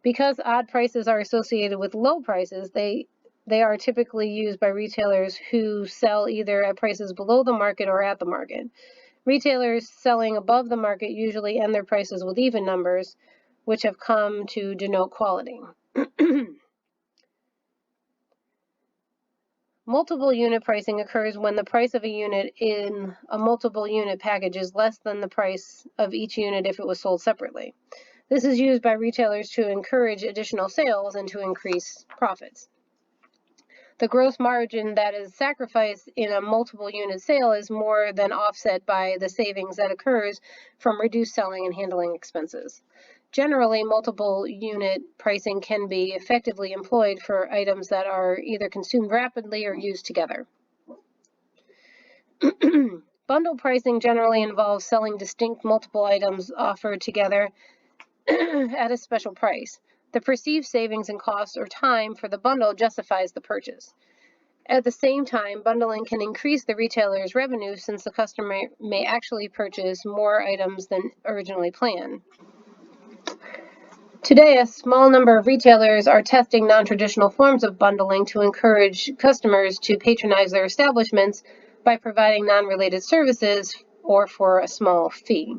Because odd prices are associated with low prices, they are typically used by retailers who sell either at prices below the market or at the market. Retailers selling above the market usually end their prices with even numbers, which have come to denote quality. Multiple unit pricing occurs when the price of a unit in a multiple unit package is less than the price of each unit if it was sold separately. This is used by retailers to encourage additional sales and to increase profits. The gross margin that is sacrificed in a multiple unit sale is more than offset by the savings that occurs from reduced selling and handling expenses. Generally, multiple unit pricing can be effectively employed for items that are either consumed rapidly or used together. Bundle pricing generally involves selling distinct multiple items offered together at a special price. The perceived savings in cost or time for the bundle justifies the purchase. At the same time, bundling can increase the retailer's revenue since the customer may actually purchase more items than originally planned. Today, a small number of retailers are testing non-traditional forms of bundling to encourage customers to patronize their establishments by providing non-related services or for a small fee.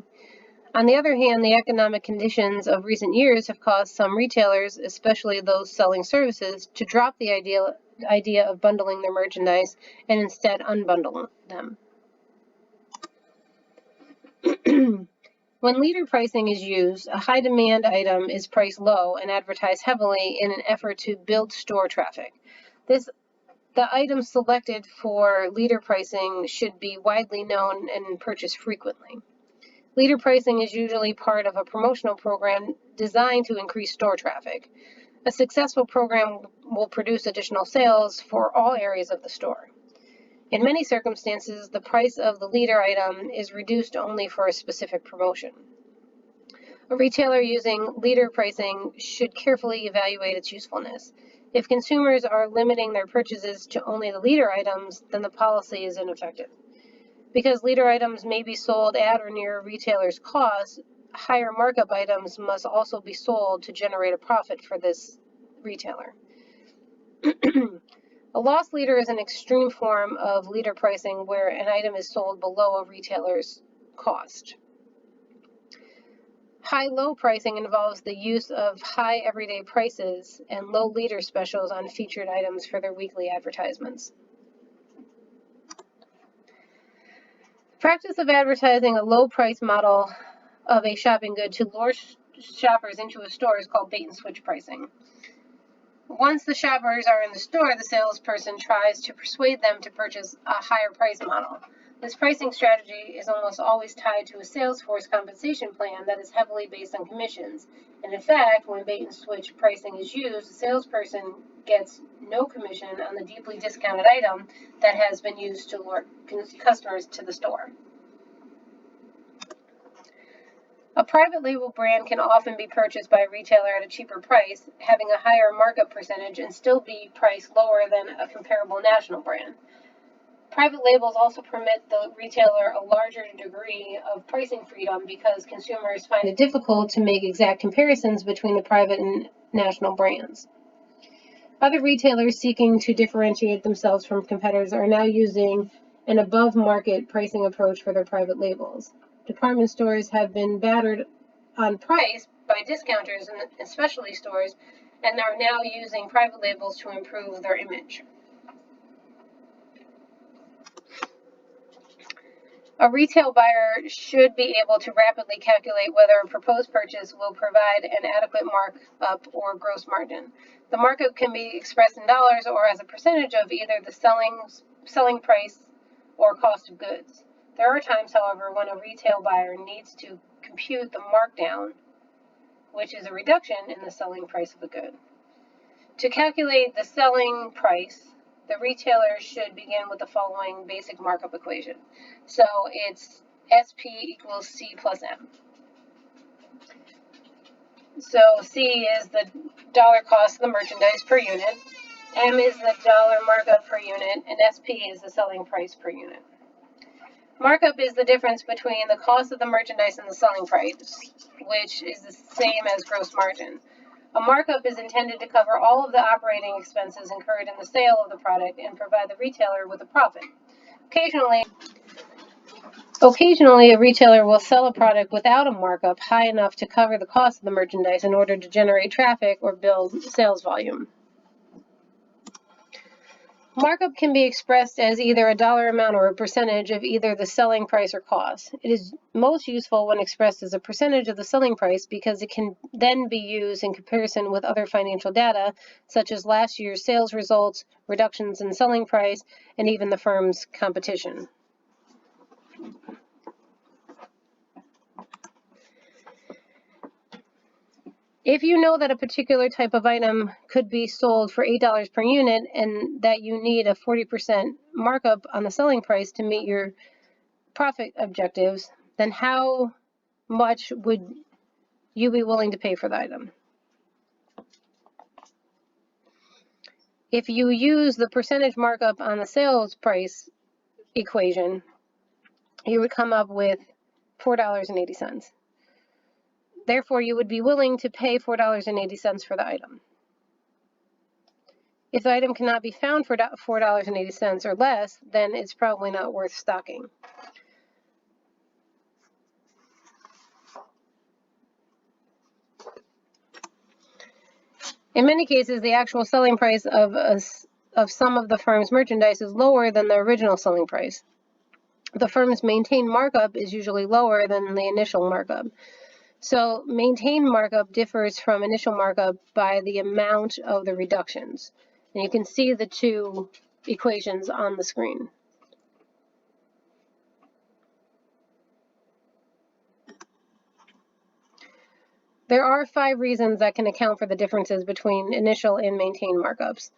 On the other hand, the economic conditions of recent years have caused some retailers, especially those selling services, to drop the idea of bundling their merchandise and instead unbundle them. When leader pricing is used, a high demand item is priced low and advertised heavily in an effort to build store traffic. The items selected for leader pricing should be widely known and purchased frequently. Leader pricing is usually part of a promotional program designed to increase store traffic. A successful program will produce additional sales for all areas of the store. In many circumstances, the price of the leader item is reduced only for a specific promotion. A retailer using leader pricing should carefully evaluate its usefulness. If consumers are limiting their purchases to only the leader items, then the policy is ineffective. Because leader items may be sold at or near a retailer's cost, higher markup items must also be sold to generate a profit for this retailer. A loss leader is an extreme form of leader pricing where an item is sold below a retailer's cost. High-low pricing involves the use of high everyday prices and low leader specials on featured items for their weekly advertisements. Practice of advertising a low price model of a shopping good to lure shoppers into a store is called bait and switch pricing. Once the shoppers are in the store, the salesperson tries to persuade them to purchase a higher price model. This pricing strategy is almost always tied to a sales force compensation plan that is heavily based on commissions. And in fact, when bait and switch pricing is used, the salesperson gets no commission on the deeply discounted item that has been used to lure customers to the store. A private label brand can often be purchased by a retailer at a cheaper price, having a higher markup percentage and still be priced lower than a comparable national brand. Private labels also permit the retailer a larger degree of pricing freedom because consumers find it difficult to make exact comparisons between the private and national brands. Other retailers seeking to differentiate themselves from competitors are now using an above-market pricing approach for their private labels. Department stores have been battered on price by discounters and specialty stores, and are now using private labels to improve their image. A retail buyer should be able to rapidly calculate whether a proposed purchase will provide an adequate markup or gross margin. The markup can be expressed in dollars or as a percentage of either the selling price or cost of goods. There are times, however, when a retail buyer needs to compute the markdown, which is a reduction in the selling price of a good. To calculate the selling price, the retailer should begin with the following basic markup equation. So it's SP equals C plus M. So C is the dollar cost of the merchandise per unit, M is the dollar markup per unit, and SP is the selling price per unit. Markup is the difference between the cost of the merchandise and the selling price, which is the same as gross margin. A markup is intended to cover all of the operating expenses incurred in the sale of the product and provide the retailer with a profit. Occasionally, a retailer will sell a product without a markup high enough to cover the cost of the merchandise in order to generate traffic or build sales volume. Markup can be expressed as either a dollar amount or a percentage of either the selling price or cost. It is most useful when expressed as a percentage of the selling price because it can then be used in comparison with other financial data, such as last year's sales results, reductions in selling price, and even the firm's competition. If you know that a particular type of item could be sold for $8 per unit and that you need a 40% markup on the selling price to meet your profit objectives, then how much would you be willing to pay for the item? If you use the percentage markup on the sales price equation, you would come up with $4.80. Therefore, you would be willing to pay $4.80 for the item. If the item cannot be found for $4.80 or less, then it's probably not worth stocking. In many cases, the actual selling price of some of the firm's merchandise is lower than the original selling price. The firm's maintained markup is usually lower than the initial markup. So maintained markup differs from initial markup by the amount of the reductions. And you can see the two equations on the screen. There are 5 reasons that can account for the differences between initial and maintained markups.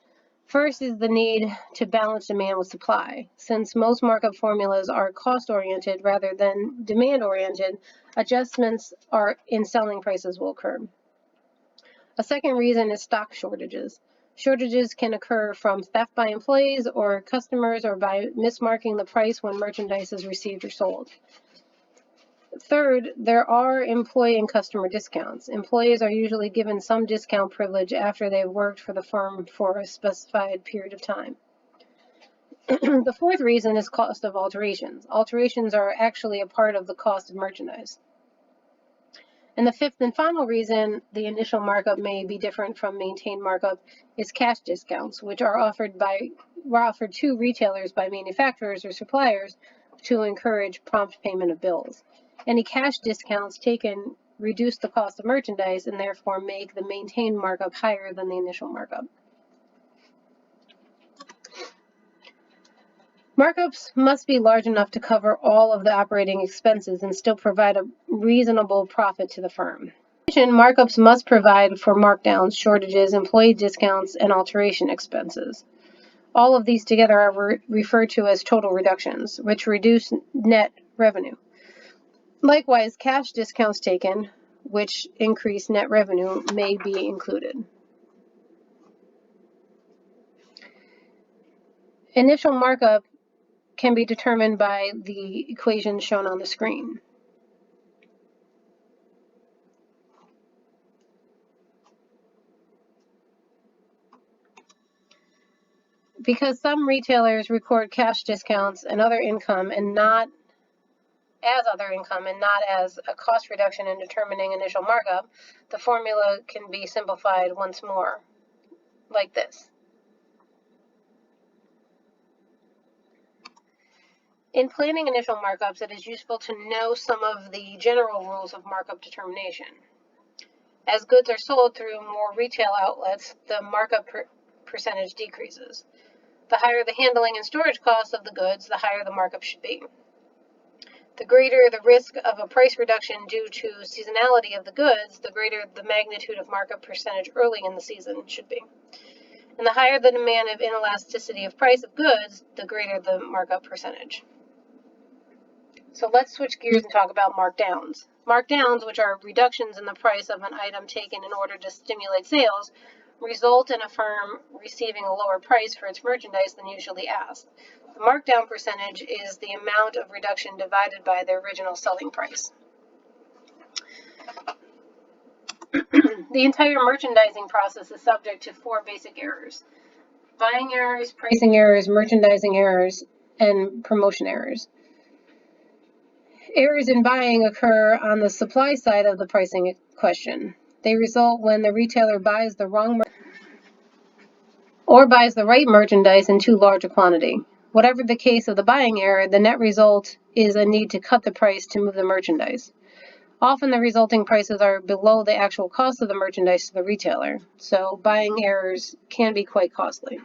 First is the need to balance demand with supply. Since most markup formulas are cost-oriented rather than demand-oriented, adjustments in selling prices will occur. A second reason is stock shortages. Shortages can occur from theft by employees or customers or by mismarking the price when merchandise is received or sold. Third, there are employee and customer discounts. Employees are usually given some discount privilege after they've worked for the firm for a specified period of time. The fourth reason is cost of alterations. Alterations are actually a part of the cost of merchandise. And the fifth and final reason the initial markup may be different from maintained markup is cash discounts, which are offered to retailers by manufacturers or suppliers to encourage prompt payment of bills. Any cash discounts taken reduce the cost of merchandise and therefore make the maintained markup higher than the initial markup. Markups must be large enough to cover all of the operating expenses and still provide a reasonable profit to the firm. In addition, markups must provide for markdowns, shortages, employee discounts, and alteration expenses. All of these together are referred to as total reductions, which reduce net revenue. Likewise, cash discounts taken, which increase net revenue, may be included. Initial markup can be determined by the equation shown on the screen. Because some retailers record cash discounts and other income and not as a cost reduction in determining initial markup, the formula can be simplified once more, like this. In planning initial markups, it is useful to know some of the general rules of markup determination. As goods are sold through more retail outlets, the markup percentage decreases. The higher the handling and storage costs of the goods, the higher the markup should be. The greater the risk of a price reduction due to seasonality of the goods, the greater the magnitude of markup percentage early in the season should be. And the higher the demand of inelasticity of price of goods, the greater the markup percentage. So let's switch gears and talk about markdowns. Markdowns, which are reductions in the price of an item taken in order to stimulate sales, result in a firm receiving a lower price for its merchandise than usually asked. The markdown percentage is the amount of reduction divided by the original selling price. The entire merchandising process is subject to 4 basic errors: buying errors, pricing errors, merchandising errors, and promotion errors. Errors in buying occur on the supply side of the pricing question. They result when the retailer buys the wrong or buys the right merchandise in too large a quantity. Whatever the case of the buying error, the net result is a need to cut the price to move the merchandise. Often the resulting prices are below the actual cost of the merchandise to the retailer, so buying errors can be quite costly.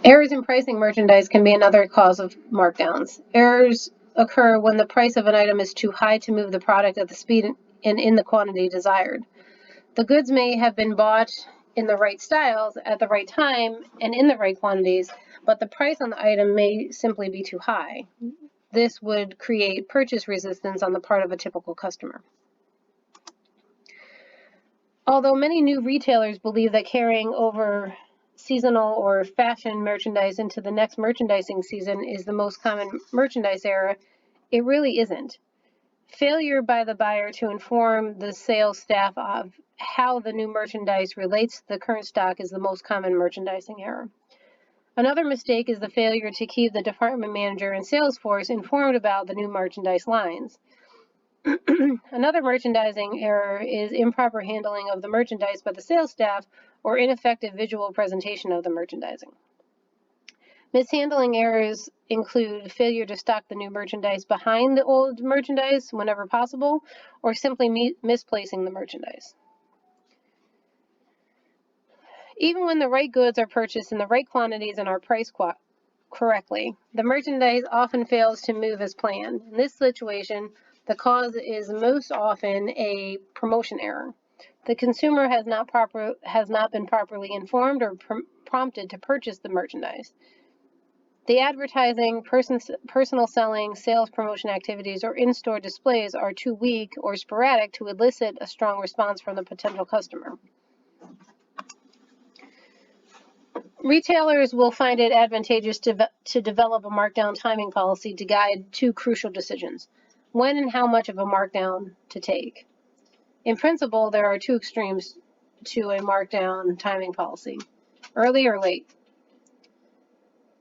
Errors in pricing merchandise can be another cause of markdowns. Errors occur when the price of an item is too high to move the product at the speed and in the quantity desired. The goods may have been bought in the right styles at the right time and in the right quantities, but the price on the item may simply be too high. This would create purchase resistance on the part of a typical customer. Although many new retailers believe that carrying over seasonal or fashion merchandise into the next merchandising season is the most common merchandise error, it really isn't. Failure by the buyer to inform the sales staff of how the new merchandise relates to the current stock is the most common merchandising error. Another mistake is the failure to keep the department manager and sales force informed about the new merchandise lines. Another merchandising error is improper handling of the merchandise by the sales staff or ineffective visual presentation of the merchandising. Mishandling errors include failure to stock the new merchandise behind the old merchandise whenever possible, or simply misplacing the merchandise. Even when the right goods are purchased in the right quantities and are priced correctly, the merchandise often fails to move as planned. In this situation, the cause is most often a promotion error. The consumer has not been properly informed or prompted to purchase the merchandise. The advertising, personal selling, sales promotion activities, or in-store displays are too weak or sporadic to elicit a strong response from the potential customer. Retailers will find it advantageous to develop a markdown timing policy to guide 2 crucial decisions: when and how much of a markdown to take. In principle, there are 2 extremes to a markdown timing policy: early or late.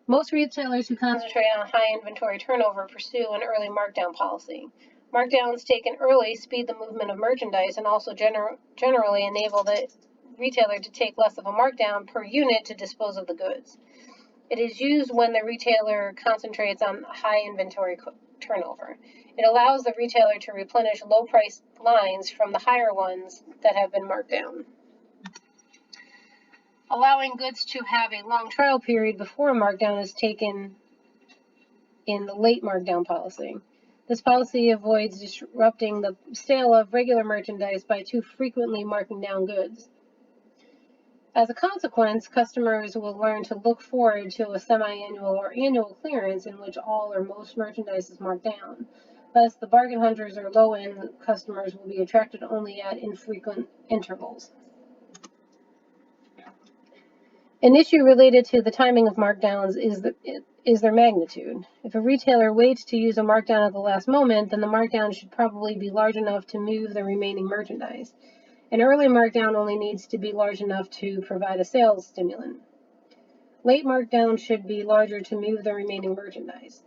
Most retailers who concentrate on high inventory turnover pursue an early markdown policy. Markdowns taken early speed the movement of merchandise and also generally enable the retailer to take less of a markdown per unit to dispose of the goods. It is used when the retailer concentrates on high inventory turnover. It allows the retailer to replenish low-priced lines from the higher ones that have been marked down. Allowing goods to have a long trial period before a markdown is taken in the late markdown policy. This policy avoids disrupting the sale of regular merchandise by too frequently marking down goods. As a consequence, customers will learn to look forward to a semi-annual or annual clearance in which all or most merchandise is marked down. Thus, the bargain hunters or low-end customers will be attracted only at infrequent intervals. An issue related to the timing of markdowns is their magnitude. If a retailer waits to use a markdown at the last moment, then the markdown should probably be large enough to move the remaining merchandise. An early markdown only needs to be large enough to provide a sales stimulant. Late markdown should be larger to move the remaining merchandise.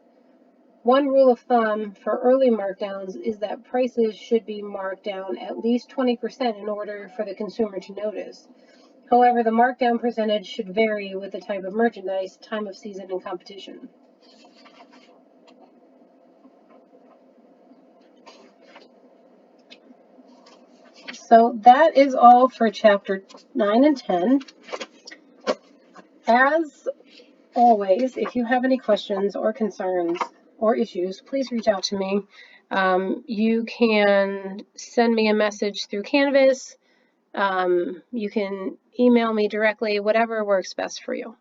One rule of thumb for early markdowns is that prices should be marked down at least 20% in order for the consumer to notice. However, the markdown percentage should vary with the type of merchandise, time of season, and competition. So that is all for Chapter 9 and 10. As always, if you have any questions or concerns or issues, please reach out to me. You can send me a message through Canvas. You can email me directly, whatever works best for you.